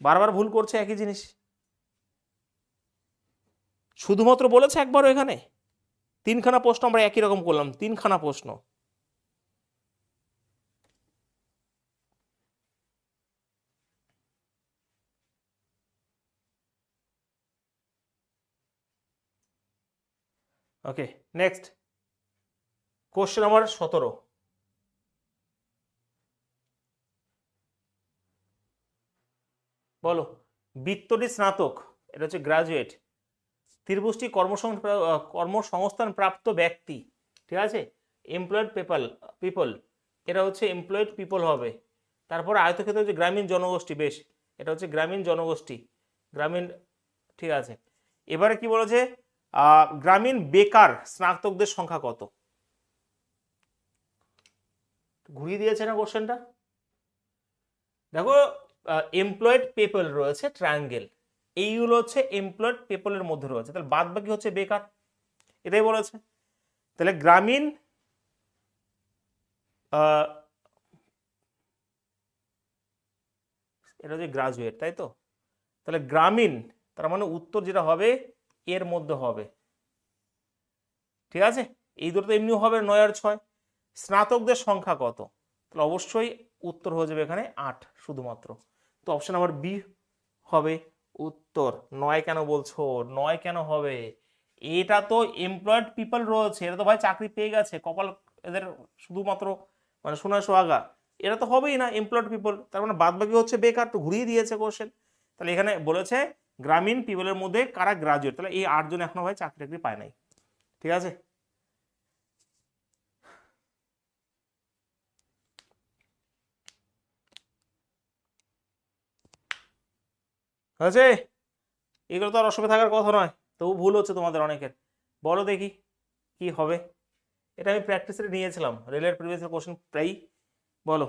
বারবার ভুল করছে একই জিনিস, শুধুমাত্র বলেছে একবারও, এখানে 3খানা প্রশ্ন আমরা একই রকম করলাম, 3খানা প্রশ্ন, ওকে। নেক্সট, কোশ্চেন নাম্বার 17, বলো। বৃত্তটি স্নাতক, এটা হচ্ছে গ্রাজুয়েট, ত্রিভুজটি কর্মসংস্থান প্রাপ্ত ব্যক্তি, ঠিক আছে, এমপ্লয়েড পিপল, এটা হচ্ছে এমপ্লয়েড পিপল হবে, তারপর আয়তক্ষেত্র হচ্ছে গ্রামীণ জনগোষ্ঠী, বেশ, এটা হচ্ছে গ্রামীণ জনগোষ্ঠী, গ্রামীণ, ঠিক আছে। এবারে কি বলেছে, গ্রামীণ বেকার স্নাতকদের সংখ্যা কত? ঘুরিয়ে দিয়েছে না কোশ্চেনটা? দেখো এমপ্লয়েড পিপল রয়েছে ট্রায়াঙ্গেল, এইগুলো হচ্ছে এমপ্লয়েড পিপলের মধ্যে রয়েছে, তাহলে বাদ বাকি হচ্ছে বেকার, এটাই বলেছে। তাহলে গ্রামীণ এটা হচ্ছে গ্রাজুয়েট, তাই তো? তাহলে গ্রামীণ, তার মানে উত্তর যেটা হবে এর মধ্যে হবে, ঠিক আছে? এই দুটো তো এমনিও হবে 9 আর 6। স্নাতকদের সংখ্যা কত? তাহলে অবশ্যই উত্তর হয়ে যাবে এখানে 8 শুধুমাত্র। তো অপশন নাম্বার বি হবে উত্তর। 9 কেন বলছো? 9 কেন হবে? এটা তো এমপ্লয়েড পিপল রয়েছে, এটা তো ভাই চাকরি পেয়ে গেছে, কপাল এদের শুধুমাত্র মানে সোনা সোহাগা, এটা তো হবেই না এমপ্লয়েড পিপল, তার মানে বাদ বাকি হচ্ছে বেকার, তো ঘুরিয়ে দিয়েছে কোশ্চেন। তাহলে এখানে বলেছে গ্রামীণ পিপলের মধ্যে কারা গ্রাজুয়েট, তাহলে এই 8 জন এখনো ভাই চাকরি টাকরি পায় নাই, ঠিক আছে? হয়েছে? এগুলো তো আর অসুবিধা থাকার কথা নয়, তবু ভুল হচ্ছে তোমাদের অনেকের। বলো দেখি কি হবে? এটা আমি প্র্যাকটিসে নিয়েছিলাম, রেলের প্রিভিয়াস কোশ্চেন প্রায়ই। বলো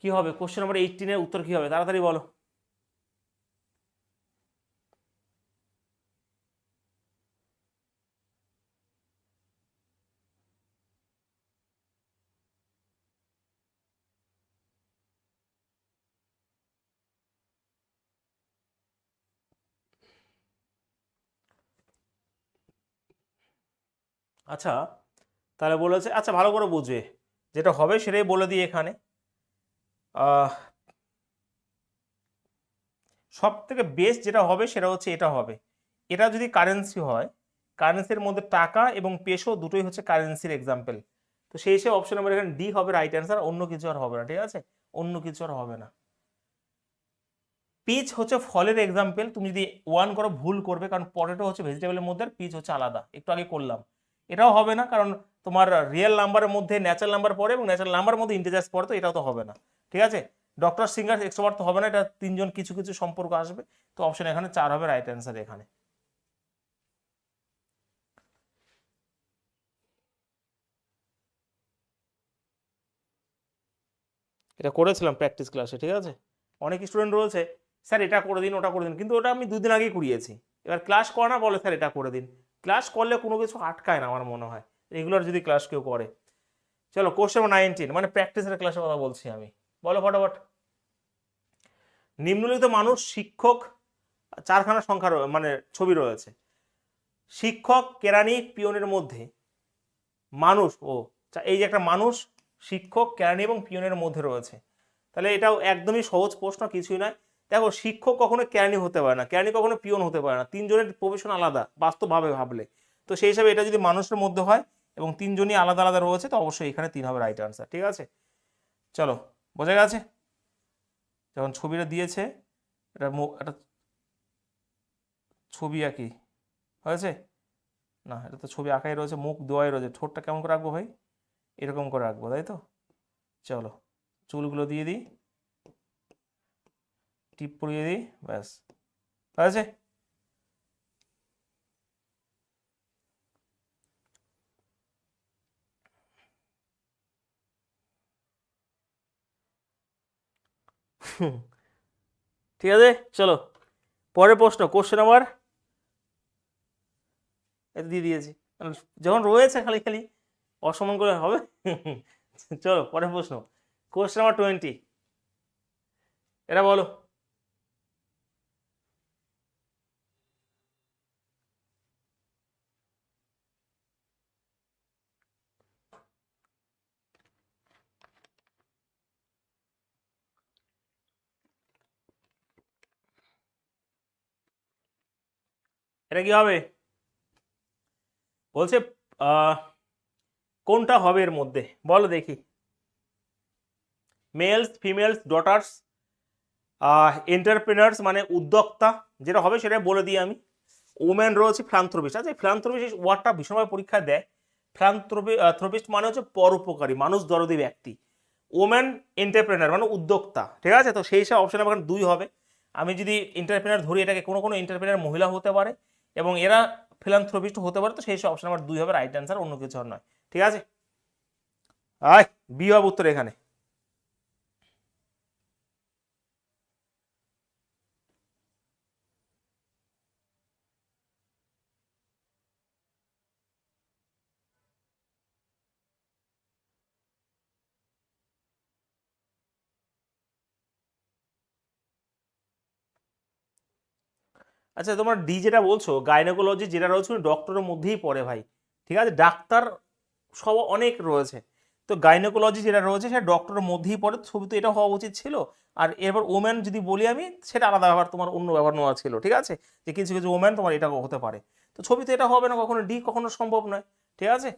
কি হবে? কোশ্চেন নাম্বার 18 উত্তর কি হবে? তাড়াতাড়ি বলো। আচ্ছা তাহলে বলেছে, আচ্ছা ভালো করে বুঝবে, যেটা হবে সেটাই বলে দিই এখানে। সব থেকে বেস্ট যেটা হবে সেটা হচ্ছে এটা হবে, এটা যদি কারেন্সি হয়, কারেন্সির মধ্যে টাকা এবং পেসো দুটোই হচ্ছে কারেন্সির এক্সাম্পল, তো সেই হিসেবে অপশন নাম্বার এখানে ডি হবে রাইট অ্যান্সার, অন্য কিছু আর হবে না, ঠিক আছে? অন্য কিছু আর হবে না। পিচ হচ্ছে ফলের এক্সাম্পল, তুমি যদি 1 করো ভুল করবে, কারণ পটেটো হচ্ছে ভেজিটেবলের মধ্যে আর পিচ হচ্ছে আলাদা, একটু আগে করলাম। এটাও হবে না, কারণ তোমার রিয়েল নাম্বারের মধ্যে ন্যাচারাল নাম্বার পড়ে এবং ন্যাচারাল নাম্বারের মধ্যে ইন্টিজার্স পড়ে, তো এটাও তো হবে না, ঠিক আছে? ডক্টর সিঙ্গার এক্সট্রোভার্ট তো হবে না, এটা 3 জন কিছু কিছু সম্পর্ক আসবে, তো অপশন এখানে 4 হবে রাইট অ্যান্সার এখানে। এটা করেছিলাম প্র্যাকটিস ক্লাসে, ঠিক আছে? অনেক স্টুডেন্ট রয়েছে স্যার এটা করে দিন ওটা করে দিন, কিন্তু ওটা আমি 2 দিন আগেই করিয়েছি, এবার ক্লাস করে না, বলে স্যার এটা করে দিন। ক্লাস করলে কোনো কিছু আটকায় না আমার মনে হয়, রেগুলার যদি ক্লাস কেউ করে। চলো কোশ্চেন 19, মানে প্র্যাকটিসের ক্লাসের কথা বলছি আমি, বলো ফটাফট। নিম্নলিখিত মানুষ শিক্ষক, 4খানা সংখ্যা মানে ছবি রয়েছে, শিক্ষক কেরানি পিয়নের মধ্যে মানুষ, এই যে একটা মানুষ শিক্ষক কেরানি এবং পিয়নের মধ্যে রয়েছে, তাহলে এটাও একদমই সহজ প্রশ্ন, কিছুই নয়। দেখো শিক্ষক কখনো কেরানি হতে পারে না, কেরানি কখনো পিয়ন হতে পারে না, 3 জনের প্রফেশন আলাদা বাস্তবভাবে ভাবলে, তো সেই হিসাবে এটা যদি মানুষের মধ্যে হয় এবং 3 জনই আলাদা আলাদা রয়েছে, তো অবশ্যই এখানে 3 হবে রাইট আনসার, ঠিক আছে? চলো বোঝা গেছে? যখন ছবিটা দিয়েছে, এটা একটা ছবি আঁকি, হয়েছে না? এটা তো ছবি আঁকাই রয়েছে, মুখ দেওয়াই রয়েছে, ঠোঁটটা কেমন করে রাখবো ভাই? এরকম করে রাখবো, তাই তো? চলো চুলগুলো দিয়ে দিই, টিপ পরিয়ে দিই, ব্যাস হয়েছে। ঠিক আছে চলো পরের প্রশ্ন, কোশ্চেন নাম্বার, এটা দিয়ে দিয়েছি, যখন রয়েছে খালি খালি অসম্মান করে হবে। চলো পরের প্রশ্ন, কোশ্চেন নাম্বার 20, এটা বলো। এটা কি হবে বলছে? কোনটা হবে এর মধ্যে বলো দেখি? মেলস, ফিমেলস, ডটার্স, এন্টারপ্রেনার্স মানে উদ্যোক্তা, যেটা হবে সেটা বলে দিই আমি। ওম্যান রয়েছে, ফিলান্থ্রপিস্ট। আচ্ছা ফিলান্থ্রপিস্ট ওয়ার্ডটা ভীষণভাবে পরীক্ষা দেয়। থ্রোপিস্ট মানে হচ্ছে পরোপকারী, মানুষ দরদি ব্যক্তি। ওম্যান এন্টারপ্রেনার মানে উদ্যোক্তা, ঠিক আছে? তো সেই হিসাবে অপশন আমার 2 হবে। আমি যদি এন্টারপ্রেনার ধরি, এটাকে কোনো কোনো এন্টারপ্রেনার মহিলা হতে পারে এবং এরা ফিলান্থ্রপিস্ট হতে পারে, তো সেই অপশন নাম্বার 2 হবে রাইট অ্যান্সার, অন্য কিছু আর নয়। ঠিক আছে, আয় বি হবে উত্তর এখানে। আচ্ছা তোমার ডি যেটা বলছো গাইনোকোলজি যেটা রয়েছে ডক্টরের মধ্যেই পড়ে ভাই। ঠিক আছে, ডাক্তার সব অনেক রয়েছে, তো গাইনোকোলজি যেটা রয়েছে সেটা ডক্টরের মধ্যেই পড়ে, ছবি তো এটা হওয়া উচিত ছিল। আর এবার ওম্যান যদি বলি আমি, সেটা আলাদা ব্যাপার, তোমার অন্য ব্যাপার নেওয়া ছিল। ঠিক আছে, যে কিছু কিছু ওম্যান তোমার এটা হতে পারে, তো ছবিতে এটা হবে না কখনো, ডি কখনো সম্ভব নয়। ঠিক আছে,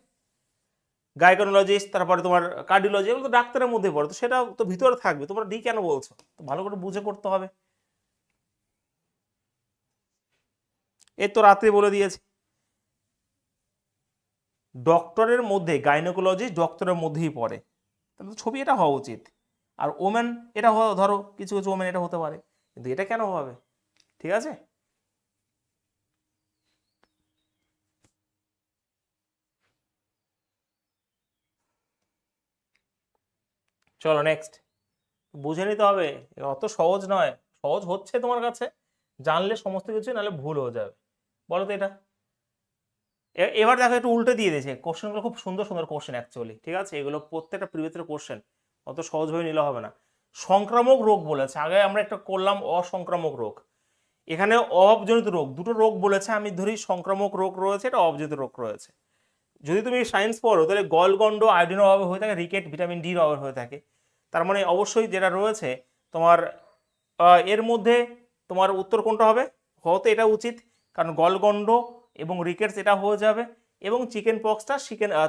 গাইনোকোলজিস্ট, তারপরে তোমার কার্ডিওলজি, এগুলো তো ডাক্তারের মধ্যে পড়ে, তো সেটা তো ভিতরে থাকবে, তোমরা ডি কেন বলছো? তো ভালো করে বুঝে করতে হবে। এই তো রাত্রে বলে দিয়েছে, ডক্টরের মধ্যে গাইনোকোলজি ডক্টরের মধ্যেই পড়ে, তাহলে তো ছবি এটা হওয়া উচিত। আর ওমেন এটা ধরো কিছু কিছু ওমেন এটা হতে পারে, কিন্তু এটা কেন হবে? ঠিক আছে, চলো নেক্সট। বুঝে নিতে হবে, অত সহজ নয়, সহজ হচ্ছে তোমার কাছে, জানলে সমস্ত কিছু, নাহলে ভুল হয়ে যাবে। বলো তো এটা। এবার দেখো একটু উল্টে দিয়ে দিয়েছে কোশ্চেনগুলো, খুব সুন্দর সুন্দর কোশ্চেন অ্যাকচুয়ালি। ঠিক আছে, এগুলো প্রত্যেকটা প্রিভিয়াস কোশ্চেন, অত সহজভাবে নিলে হবে না। সংক্রামক রোগ বলেছে, আগে আমরা একটা করলাম অসংক্রামক রোগ, এখানে অভাবজনিত রোগ, দুটো রোগ বলেছে, আমি ধরি সংক্রামক রোগ রয়েছে, এটা অভাবজনিত রোগ রয়েছে। যদি তুমি সায়েন্স পড়ো তাহলে গলগন্ড আয়োডিনের অভাবে হয়ে থাকে, রিকেট ভিটামিন ডির অভাবে হয়ে থাকে, তার মানে অবশ্যই যেটা রয়েছে তোমার এর মধ্যে তোমার উত্তর কোনটা হবে? হতে এটা উচিত, কারণ গলগন্ড এবং রিকেটস এটা হয়ে যাবে, এবং চিকেন পক্সটা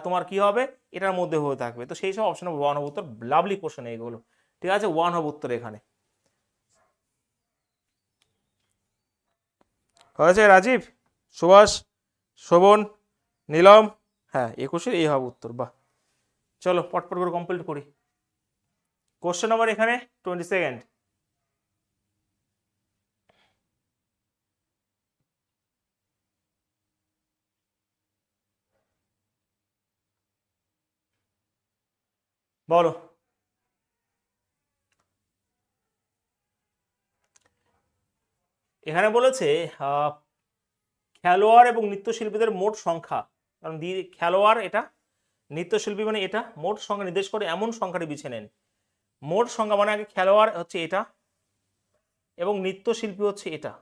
তোমার কি হবে, এটার মধ্যে হয়ে থাকবে, তো সেই সব অপশন 1 হবে উত্তর। লাভলি কোশ্চেন এইগুলো। ঠিক আছে, 1 হবে উত্তর এখানে। হয়েছে রাজীব, সুভাষ, শোভন, নীলম, হ্যাঁ 21-এর এই হবে উত্তর। বাহ, চলো পটপট করে কমপ্লিট করি। কোশ্চেন নাম্বার এখানে 22। বলো, এখানে বলেছে খেলোয়াড় এবং নৃত্যশিল্পীদের মোট সংখ্যা, কারণ খেলোয়াড় এটা, নৃত্যশিল্পী মানে এটা, মোট সংখ্যা নির্দেশ করে এমন সংখ্যাটি বেছে নেন। মোট সংখ্যা মানে আগে খেলোয়াড় হচ্ছে এটা এবং নৃত্যশিল্পী হচ্ছে এটা,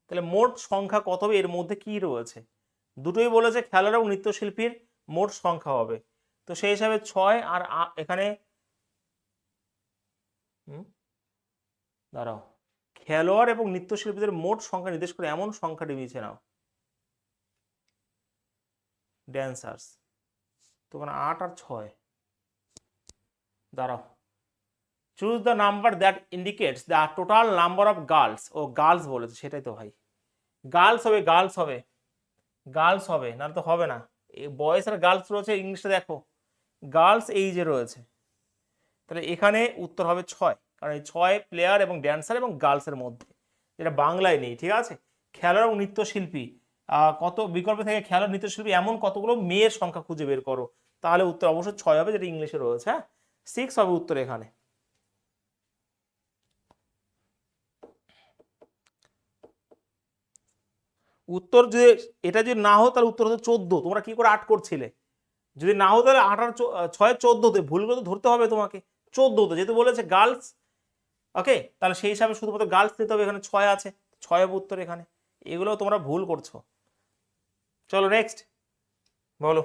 তাহলে মোট সংখ্যা কত হবে, এর মধ্যে কি রয়েছে? দুটোই বলেছে খেলোয়াড় এবং নৃত্যশিল্পীর মোট সংখ্যা হবে, তো সেই হিসাবে 6 আর এখানে দাঁড়াও, খেলোয়াড় এবং নৃত্যশিল্পীদের মোট সংখ্যা নির্দেশ করে এমন সংখ্যাটি বেছে নাও। ড্যান্সার্স, তখন 8 আর 6, দাঁড়াও, choose the number that indicates the total number of girls, ও গার্লস বলেছে, সেটাই তো ভাই, গার্লস হবে, গার্লস হবে, গার্লস হবে, না তো হবে না। বয়েজ আর গার্লস রয়েছে, ইংলিশে দেখো গার্লস এই যে রয়েছে, তাহলে এখানে উত্তর হবে 6, কারণ এই 6 প্লেয়ার এবং ড্যান্সার এবং গার্লসের মধ্যে, যেটা বাংলায় নেই। ঠিক আছে, খেলোয়াড় এবং নৃত্যশিল্পী, কত বিকল্প থেকে খেলোয়াড় নৃত্যশিল্পী এমন কতগুলো মেয়ের সংখ্যা খুঁজে বের করো, তাহলে উত্তর অবশ্যই 6 হবে, যেটা ইংলিশে রয়েছে। হ্যাঁ, 6 হবে উত্তর এখানে। উত্তর যদি এটা যদি না হতো তাহলে উত্তর হতো 14, তোমরা কি করে 8 করছিলে? যদি না হতো তাহলে 8 আর 6 14তে, ভুল করে তো ধরতে হবে তোমাকে 14তে, যেহেতু বলেছে গার্লস। ওকে, তাহলে সেই হিসাবে শুধুমাত্র গার্লস নিতে হবে, এখানে 6 আছে, 6 হবে উত্তর এখানে। এগুলো তোমরা ভুল করছো। চলো নেক্সট, বলো।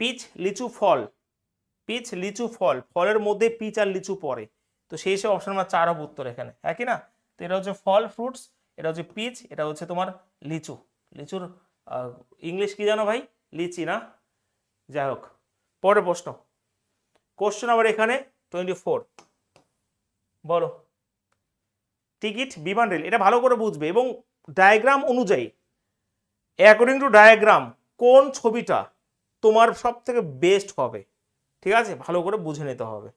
পিচ লিচু ফল, পিচ লিচু ফল, ফলের মধ্যে পিচ আর লিচু পড়ে, তো সেই হিসেবে অপশন নাম্বার 4 হবে উত্তর এখানে, হ্যাঁ কি না? তো এটা হচ্ছে ফল, ফ্রুটস, এটা হচ্ছে পিচ, এটা হচ্ছে তোমার লিচু। লিচুর ইংলিশ কি জানো ভাই? লিচি না? যাই হোক, পরের প্রশ্ন, কোশ্চেন আবার এখানে 24। বলো, টিকিট, বিমান, রেল, এটা ভালো করে বুঝবে এবং ডায়াগ্রাম অনুযায়ী, অ্যাকর্ডিং টু ডায়াগ্রাম কোন ছবিটা তোমার সব থেকে বেস্ট হবে। ঠিক আছে, ভালো করে বুঝে নিতে হবে।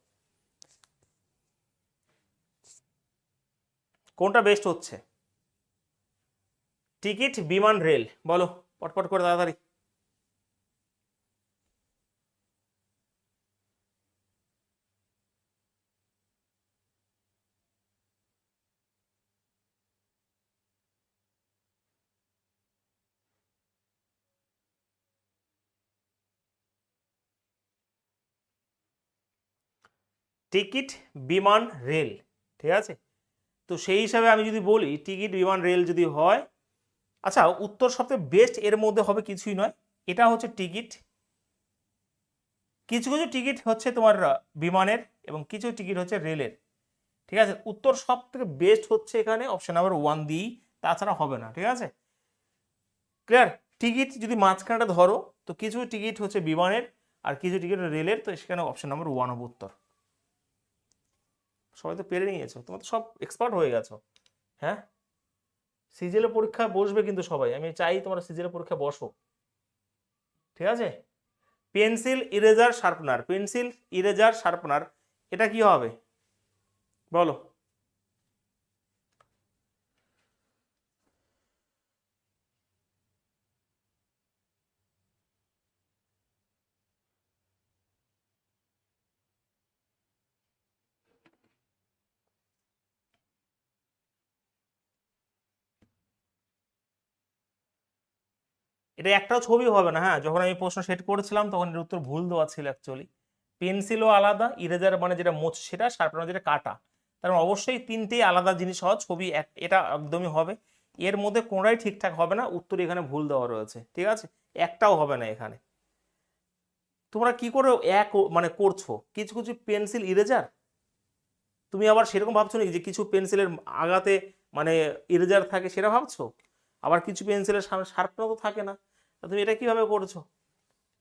কোনটা বেস্ট হচ্ছে? টিকিট, বিমান, রেল, বলো পটপট করে তাড়াতাড়ি। টিকিট, বিমান, রেল, ঠিক আছে। তো সেই হিসাবে আমি যদি বলি টিকিট, বিমান, রেল যদি হয়, আচ্ছা উত্তর সবথেকে বেস্ট এর মধ্যে হবে কিছুই নয়, এটা হচ্ছে টিকিট। কিছু কিছু টিকিট হচ্ছে তোমার বিমানের এবং কিছু টিকিট হচ্ছে রেলের, ঠিক আছে। উত্তর সব থেকে বেস্ট হচ্ছে এখানে অপশন নাম্বার 1 দিই, তাছাড়া হবে না, ঠিক আছে। ক্লিয়ার? টিকিট যদি মাঝখানটা ধরো তো কিছু টিকিট হচ্ছে বিমানের আর কিছু টিকিট রেলের, তো সেখানে অপশন নাম্বার 1 হবে উত্তর। সবাই তো পেরে নিয়েছো, তোমরা তো সব এক্সপার্ট হয়ে গেছো। হ্যাঁ, সিজিএল পরীক্ষায় বসবে কিন্তু সবাই, আমি চাই তোমরা সিজিএল পরীক্ষা বসো, ঠিক আছে। Pencil, eraser, sharpener, pencil, eraser, sharpener, এটা কি হবে বলো? এটা একটাও ছবি হবে না, হ্যাঁ। যখন আমি প্রশ্ন সেট করেছিলাম তখন এর উত্তর ভুল দেওয়া ছিল অ্যাকচুয়ালি। পেন্সিলও আলাদা, ইরেজার মানে যেটা মোচ সেটা, শার্পনার যেটা কাটা, তার মানে অবশ্যই তিনটেই আলাদা জিনিস হওয়া, ছবি এটা একদমই হবে। এর মধ্যে কোনোটাই ঠিকঠাক হবে না, উত্তর এখানে ভুল দেওয়া রয়েছে, ঠিক আছে। একটাও হবে না এখানে। তোমরা কি করে এক মানে করছো? কিছু কিছু পেন্সিল ইরেজার, তুমি আবার সেরকম ভাবছো নাকি যে কিছু পেন্সিলের আগাতে মানে ইরেজার থাকে সেটা ভাবছো? আবার কিছু পেন্সিলের শার্পনার তো থাকে না, তা তুমি এটা কিভাবে করছো?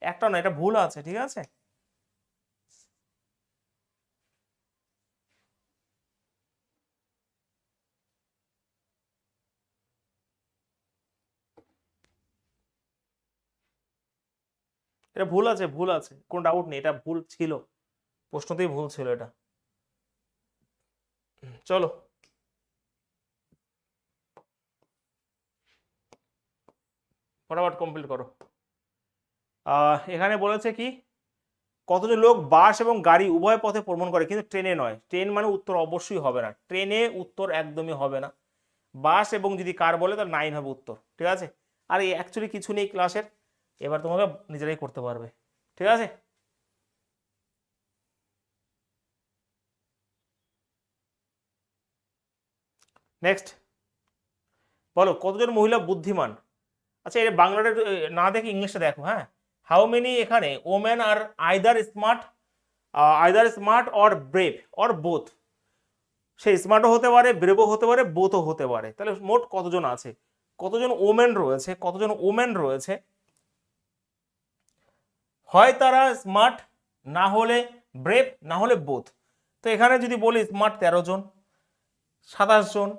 একটা না, এটা ভুল আছে, ঠিক আছে। এটা ভুল আছে, ভুল আছে, কোনো ডাউট নেই, এটা ভুল ছিল, প্রশ্নতেই ভুল ছিল এটা। চলো ফটাফট কমপ্লিট করো। এখানে বলেছে কি, কতজন লোক বাস এবং গাড়ি উভয় পথে ভ্রমণ করে কিন্তু ট্রেনে নয়? ট্রেন মানে উত্তর অবশ্যই হবে না, ট্রেনে উত্তর একদমই হবে না। বাস এবং যদি কার বলে তাহলে 9 হবে উত্তর, ঠিক আছে। আর এই অ্যাকচুয়ালি কিছু নেই ক্লাসের, এবার তোমাকে নিজেরাই করতে পারবে, ঠিক আছে। নেক্সট বলো, কতজন মহিলা বুদ্ধিমান? আচ্ছা এটা বাংলাটা না দেখে ইংলিশটা দেখো, হ্যাঁ। হাউ মেনি, এখানে women are either smart or brave or both, সে স্মার্টও হতে পারে, ব্রেভও হতে পারে, বোথও হতে পারে, তাহলে মোট কতজন আছে? কতজন ওমেন রয়েছে, কতজন ওমেন রয়েছে? হয় তারা স্মার্ট, না হলে ব্রেভ, না হলে বোথ। তো এখানে যদি বলি স্মার্ট 13 জন, 27 জন,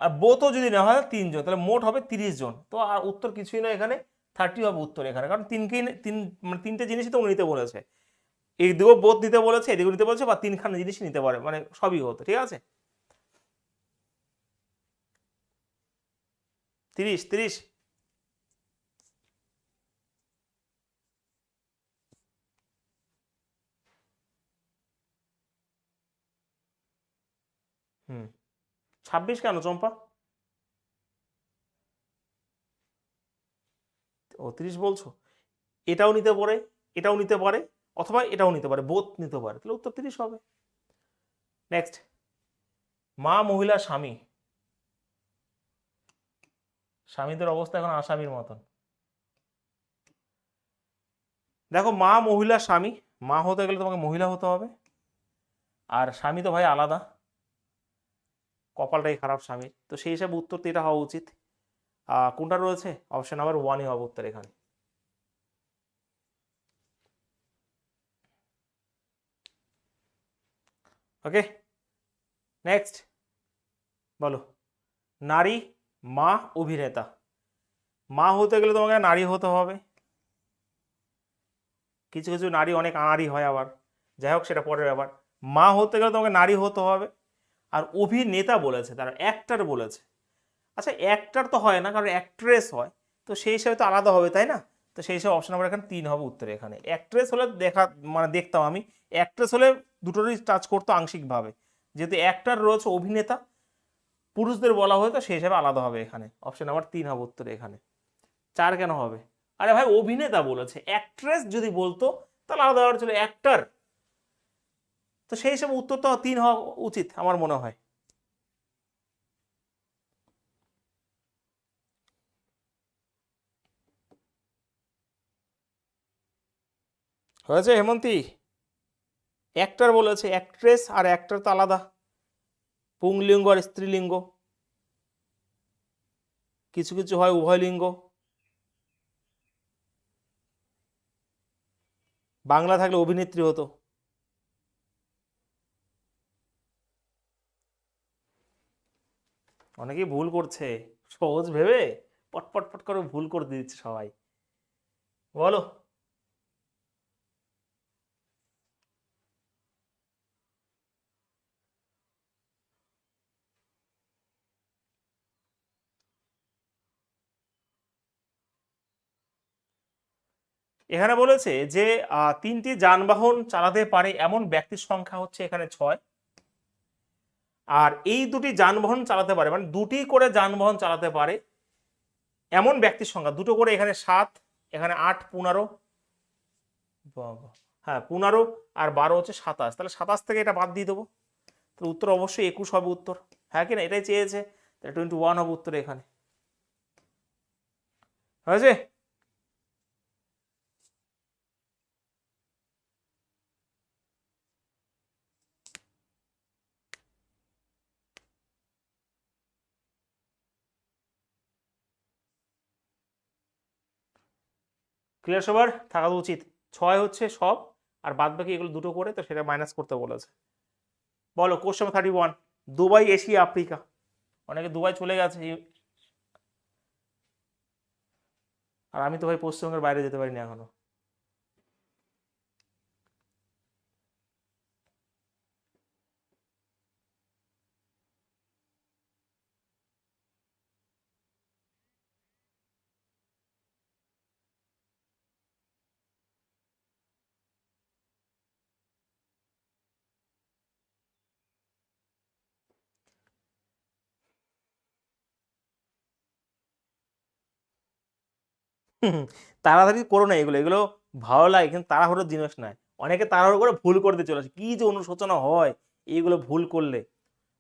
আর বোথও যদি না হয় 3 জন, তাহলে মোট হবে 30 জন। তো আর উত্তর কিছুই না এখানে, 30 হবে উত্তর এখানে, কারণ মানে তিনটে জিনিসই তো নিতে বলেছে, এইদিকেও বোথ নিতে বলেছে, এদিকেও নিতে বলেছে, বা তিনখানা জিনিসই নিতে পারে, মানে সবই হতো, ঠিক আছে। 30 30। হুম, 26 কেন চম্পা? ও 30 বলছো, এটাও নিতে পারে, এটাও নিতে পারে, অথবা এটাও নিতে পারে, বোথ নিতে পারে, তাহলে উত্তর 30 হবে। নেক্সট, মা, মহিলা, স্বামী, স্বামীদের অবস্থা এখন আসামির মতন। দেখো মা, মহিলা, স্বামী, মা হতে গেলে তোমাকে মহিলা হতে হবে, আর স্বামী তো ভাই আলাদা, কপালটাই খারাপ স্বামীর, তো সেই হিসাবে উত্তর তো এটা হওয়া উচিত। কোনটা রয়েছে? অপশন নাম্বার 1ই হবে উত্তর এখানে। ওকে, নেক্সট বলো, নারী, মা, অভিনেতা। মা হতে গেলে তোমাকে নারী হতে হবে, কিছু কিছু নারী অনেক আনাড়ি হয় আবার, যাই হোক সেটা পরের ব্যাপার। মা হতে গেলে তোমাকে নারী হতে হবে, আর অভিনেতা বলেছে, তারা অ্যাক্টর বলেছে। আচ্ছা অ্যাক্টর তো হয় না, কারণ অ্যাক্ট্রেস হয়, তো সেই হিসাবে তো আলাদা হবে তাই না? তো সেই হিসাবে অপশন নাম্বার এখানে 3 হবে উত্তরে। এখানে অ্যাক্ট্রেস হলে মানে দেখতাম আমি, অ্যাক্ট্রেস হলে দুটোরই টাচ করতো আংশিকভাবে, যেহেতু অ্যাক্টর রয়েছে অভিনেতা পুরুষদের বলা হয়, তো সেই হিসাবে আলাদা হবে এখানে। অপশন নাম্বার 3 হবে উত্তরে এখানে। 4 কেন হবে? আরে ভাই অভিনেতা বলেছে, অ্যাক্ট্রেস যদি বলতো তাহলে আলাদা হওয়ার ছিল, অ্যাক্টর, তো সেই হিসাবে উত্তর তো 3 হওয়া উচিত আমার মনে হয়। হয়েছে হেমন্তী? অ্যাক্টর বলেছে, অ্যাক্ট্রেস আর অ্যাক্টর তো আলাদা, পুংলিঙ্গ আর স্ত্রীলিঙ্গ, কিছু কিছু হয় উভয় লিঙ্গ। বাংলা থাকলে অভিনেত্রী হতো। অনেকেই ভুল করছে, সহজ ভেবে পট পট পট করে ভুল করে দিচ্ছে সবাই। বলো। এখানে বলেছে যে 3টি যানবাহন চালাতে পারে এমন ব্যক্তির সংখ্যা হচ্ছে এখানে 6, আর এই দুটি যানবাহন চালাতে পারে, মানে দুটি করে যানবাহন চালাতে পারে এমন ব্যক্তির সংখ্যা দুটো করে, এখানে 7, এখানে 8, 15, বাবা, হ্যাঁ 15 আর 12 হচ্ছে 27, তাহলে 27 থেকে এটা বাদ দিয়ে দেবো, তো উত্তর অবশ্যই 21 হবে উত্তর। হ্যাঁ কিনা, এটাই চেয়েছে, তাহলে 21 হবে উত্তর এখানে। হয়েছে? ক্লিয়ার সবার? থাকা তো উচিত। 6 হচ্ছে সব, আর বাদ বাকি এগুলো দুটো করে, তো সেটা মাইনাস করতে বলেছে। বলো কোশ্চেন 31। Dubai, Asia, Africa. অনেকে দুবাই চলে গেছে, আর আমি তো ভাই পশ্চিমবঙ্গের বাইরে যেতে পারিনি এখনো। তাড়াতাড়ি করো না এগুলো, এগুলো ভালো লাগে কিন্তু তাড়াহুড়োর জিনিস নয়। অনেকে তাড়াহুড়ো করে ভুল করতে চলে আসে, কি যে অনুশোচনা হয় এইগুলো ভুল করলে।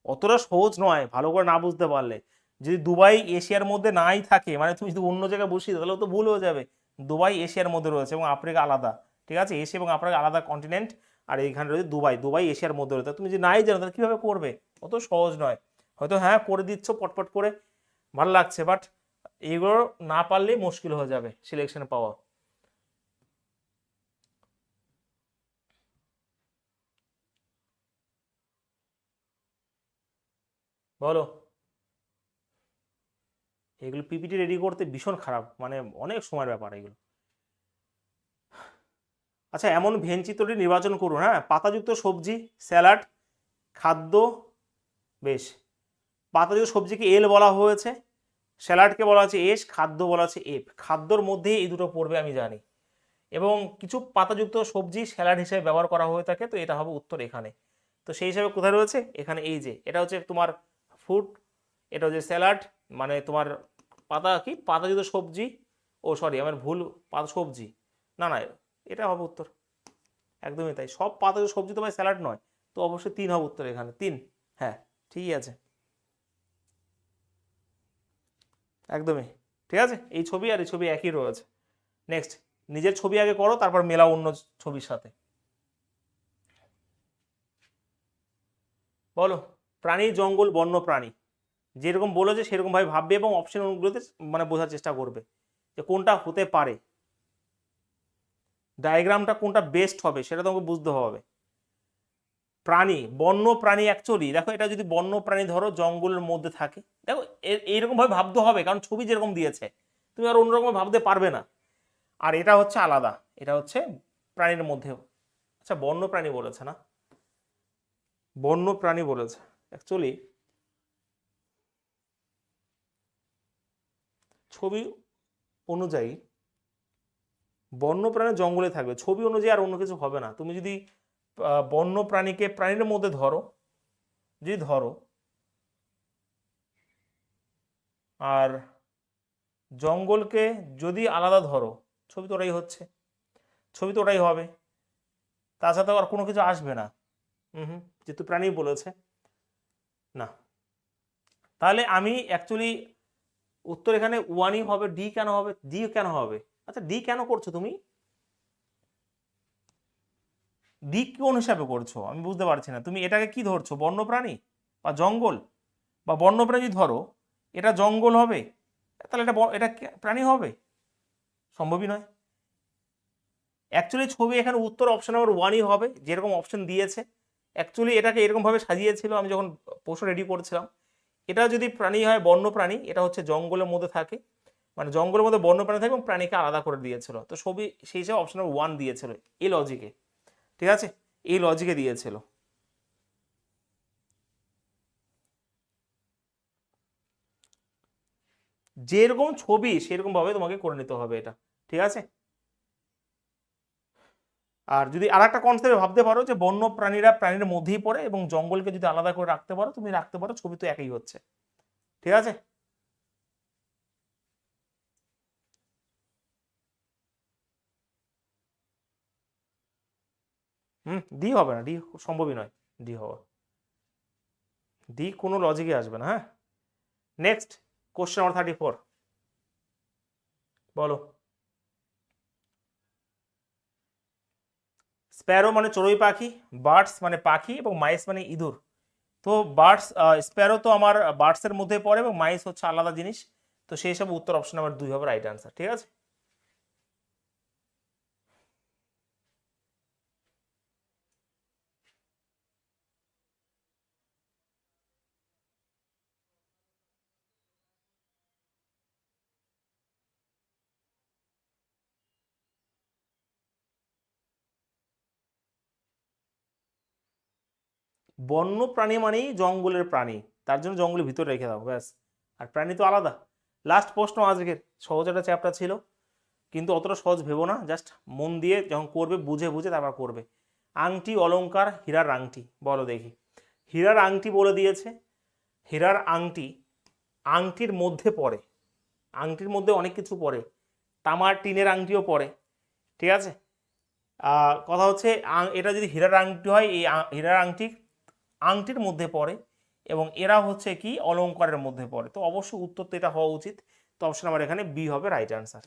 অতটা সহজ নয় ভালো করে না বুঝতে পারলে। যদি দুবাই এশিয়ার মধ্যে নাই থাকে, মানে তুমি যদি অন্য জায়গায় বসিয়ে দাও তাহলে তো ভুল হয়ে যাবে। দুবাই এশিয়ার মধ্যে রয়েছে এবং আফ্রিকা আলাদা, ঠিক আছে? এশিয়া এবং আফ্রিকা আলাদা কন্টিনেন্ট, আর এইখানে রয়েছে দুবাই, দুবাই এশিয়ার মধ্যে রয়েছে। তুমি যদি নাই জানো তাহলে কিভাবে করবে? অত সহজ নয়। হয়তো হ্যাঁ করে দিচ্ছ পটপট করে, ভালো লাগছে, বাট এগুলো না পারলেই মুশকিল হয়ে যাবে সিলেকশন পাওয়া। বলো। এগুলো পিপিটি রেডি করতে ভীষণ খারাপ, মানে অনেক সময়ের ব্যাপার এগুলো। আচ্ছা এমন ভেনচিত্রটি নির্বাচন করুন, হ্যাঁ, পাতাযুক্ত সবজি, স্যালাড, খাদ্য, বেশ, পাতাযুক্ত সবজিকে এল বলা হয়েছে, স্যালাডকে বলা হচ্ছে এস, খাদ্য বলা হচ্ছে এফ। খাদ্যর মধ্যেই এই দুটো পড়বে আমি জানি, এবং কিছু পাতাযুক্ত সবজি স্যালাড হিসেবে ব্যবহার করা হয়ে থাকে, তো এটা হবে উত্তর এখানে। তো সেই হিসাবে কোথায় রয়েছে? এখানে, এই যে এটা হচ্ছে তোমার ফুড, এটা হচ্ছে স্যালাড, মানে তোমার পাতা কি পাতাযুক্ত সবজি, ও সরি আমার ভুল, পাতা সবজি, না না এটা হবে উত্তর। একদমই তাই, সব পাতাযুক্ত সবজি তো ভাই স্যালাড নয়, তো অবশ্যই 3 হবে উত্তর এখানে, 3। হ্যাঁ ঠিকই আছে, একদমই ঠিক আছে। এই ছবি আর এই ছবি একই রয়েছে। নেক্সট, নিজের ছবি আগে করো, তারপর মেলাও অন্য ছবির সাথে। বলো। প্রাণী, জঙ্গল, বন্য প্রাণী, যেরকম বলেছে সেরকম ভাবে ভাববে এবং অপশনগুলোতে মানে বোঝার চেষ্টা করবে যে কোনটা হতে পারে, ডায়াগ্রামটা কোনটা বেস্ট হবে সেটা তোমাকে বুঝতে হবে। প্রাণী, বন্য প্রাণী, অ্যাকচুয়ালি দেখো এটা যদি বন্য প্রাণী ধরো জঙ্গলের মধ্যে থাকে, দেখো এইরকম ভাবে ভাবতে হবে, কারণ ছবি যেরকম দিয়েছে তুমি আর অন্যরকম ভাবতে পারবে না। আর এটা হচ্ছে আলাদা, এটা হচ্ছে প্রাণীর মধ্যেও। আচ্ছা বন্য প্রাণী বলেছে না, বন্য প্রাণী বলেছে, অ্যাকচুয়ালি ছবি অনুযায়ী বন্যপ্রাণী জঙ্গলে থাকবে, ছবি অনুযায়ী আর অন্য কিছু হবে না। তুমি যদি বন্য প্রাণীকে প্রাণীর মধ্যে ধরো, যদি ধরো, আর জঙ্গলকে যদি আলাদা ধরো, ছবি তো ওটাই হচ্ছে, ছবি তো ওটাই হবে, তাছাড়া তো আর কোনো কিছু আসবে না। হুম, যেহেতু প্রাণী বলেছে না, তাহলে আমি অ্যাকচুয়ালি উত্তর এখানে ওয়ানই হবে। ডি কেন হবে? ডি কেন হবে? আচ্ছা ডি কেন করছো তুমি? ডি কোন হিসাবে করছো আমি বুঝতে পারছি না। তুমি এটাকে কি ধরছো, বন্যপ্রাণী বা জঙ্গল? বা বন্যপ্রাণী ধরো, এটা জঙ্গল হবে, তাহলে এটা প্রাণী হবে? সম্ভবই নয়। অ্যাকচুয়ালি ছবি এখানে উত্তর অপশন নাম্বার ওয়ানই হবে, যেরকম অপশন দিয়েছে। অ্যাকচুয়ালি এটাকে এরকমভাবে সাজিয়েছিল আমি যখন প্রশ্ন রেডি করছিলাম। এটা যদি প্রাণী হয়, বন্য প্রাণী, এটা হচ্ছে জঙ্গলের মধ্যে থাকে, মানে জঙ্গলের মধ্যে বন্য প্রাণী থাকে এবং প্রাণীকে আলাদা করে দিয়েছিল, তো ছবি সেই হিসাবে অপশন নাম্বার ওয়ান দিয়েছিল এই লজিকে। ঠিক আছে, এই লজিকে দিয়েছিল। যেরকম ছবি সেরকম ভাবে তোমাকে করে নিতে হবে এটা। ঠিক আছে, আর যদি আর একটা কনসেপ্টে ভাবতে পারো যে বন্য প্রাণীরা প্রাণীর মধ্যেই পড়ে এবং জঙ্গলকে যদি আলাদা করে রাখতে পারো, তুমি রাখতে পারো, ছবি তো একই হচ্ছে। ঠিক আছে, ডি হবে না, ডি সম্ভবই নয়, ডি হওয়া, ডি কোনো লজিকে আসবে না। হ্যাঁ, নেক্সট কোশ্চেন নাম্বার 34, বলো। স্প্যারো মানে চড়ুই পাখি, বার্ডস মানে পাখি, এবং মাইস মানে ইঁদুর। তো বার্ডস, স্প্যারো তো আমার বার্ডসের মধ্যে পড়ে এবং মাইস হচ্ছে আলাদা জিনিস, তো সেই হিসাবে উত্তর অপশন নাম্বার 2 হবে রাইট আনসার। ঠিক আছে, বন্য প্রাণী মানেই জঙ্গলের প্রাণী, তার জন্য জঙ্গলের ভিতরে রেখে দাও ব্যাস, আর প্রাণী তো আলাদা। লাস্ট প্রশ্ন আজকের, সহজ একটা চ্যাপ্টার ছিল, কিন্তু অতটা সহজ ভেবো না, জাস্ট মন দিয়ে যখন করবে বুঝে বুঝে তারপর করবে। আংটি, অলংকার, হীরার আংটি, বলো দেখি। হীরার আংটি বলে দিয়েছে, হীরার আংটি আংটির মধ্যে পড়ে, আংটির মধ্যে অনেক কিছু পড়ে, তামার টিনের আংটিও পড়ে। ঠিক আছে, কথা হচ্ছে এটা যদি হীরার আংটি হয়, এই হীরার আংটি আংটির মধ্যে পড়ে এবং এরা হচ্ছে কি অলংকারের মধ্যে পড়ে, তো অবশ্যই উত্তর তো এটা হওয়া উচিত। তো অপশন আমার এখানে বি হবে রাইট আনসার।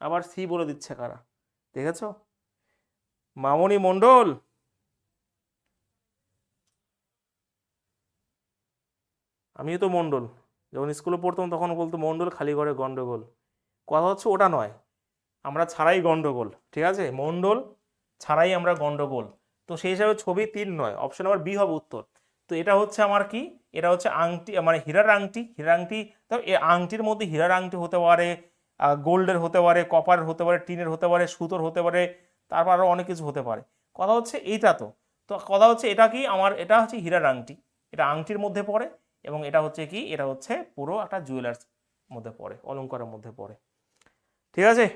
আবার সি বলে দিচ্ছে কারা, দেখেছো? মামনি মণ্ডল, আমিও তো মণ্ডল, যখন স্কুলে পড়তাম তখন বলতো মণ্ডল খালি ঘরে গন্ডগোল। কথা হচ্ছে ওটা নয়, আমরা ছাড়াই গন্ডগোল। ঠিক আছে, মণ্ডল ছাড়াই আমরা গন্ডগোল, তো সেই হিসাবে ছবি 3 নয়, অপশন নাম্বার বি হবে উত্তর। তো এটা হচ্ছে আমার কি, এটা হচ্ছে আংটি, মানে হীরার আংটি, হীরার আংটি। তো এই আংটির মধ্যে হীরার আংটি হতে পারে, গোল্ডের হতে পারে, কপারের হতে পারে, টিনের হতে পারে, সুতোর হতে পারে, তারপর আরও অনেক কিছু হতে পারে। কথা হচ্ছে এইটা, তো তো কথা হচ্ছে এটা কি আমার, এটা হচ্ছে হীরার আংটি, এটা আংটির মধ্যে পড়ে, এবং এটা হচ্ছে কি, এটা হচ্ছে পুরো একটা জুয়েলার্স মধ্যে পড়ে, অলংকারের মধ্যে পড়ে। ঠিক আছে,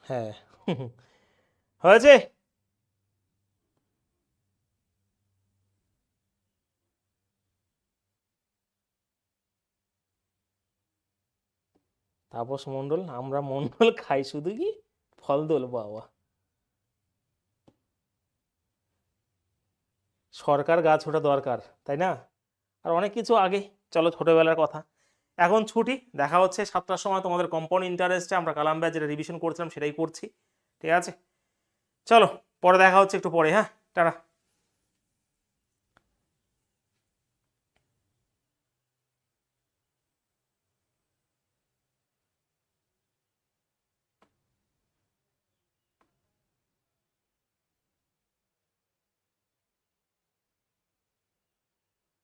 হ্যাঁ হয়েছে। তাপস মণ্ডল, আমরা মণ্ডল খাই শুধু কি ফল দোল, বাবা। সরকার গাছ ওঠা দরকার, তাই না? আর অনেক কিছু আগে, চলো ছোটবেলার কথা। এখন ছুটি, দেখা হচ্ছে 7টার সময় তোমাদের কম্পাউন্ড ইন্টারেস্টে আমরা কালাম ব্যাচ যেটা রিভিশন করছিলাম সেটাই করছি। ঠিক আছে, চলো পরে দেখা হচ্ছে একটু পরে। হ্যাঁ, টাটা।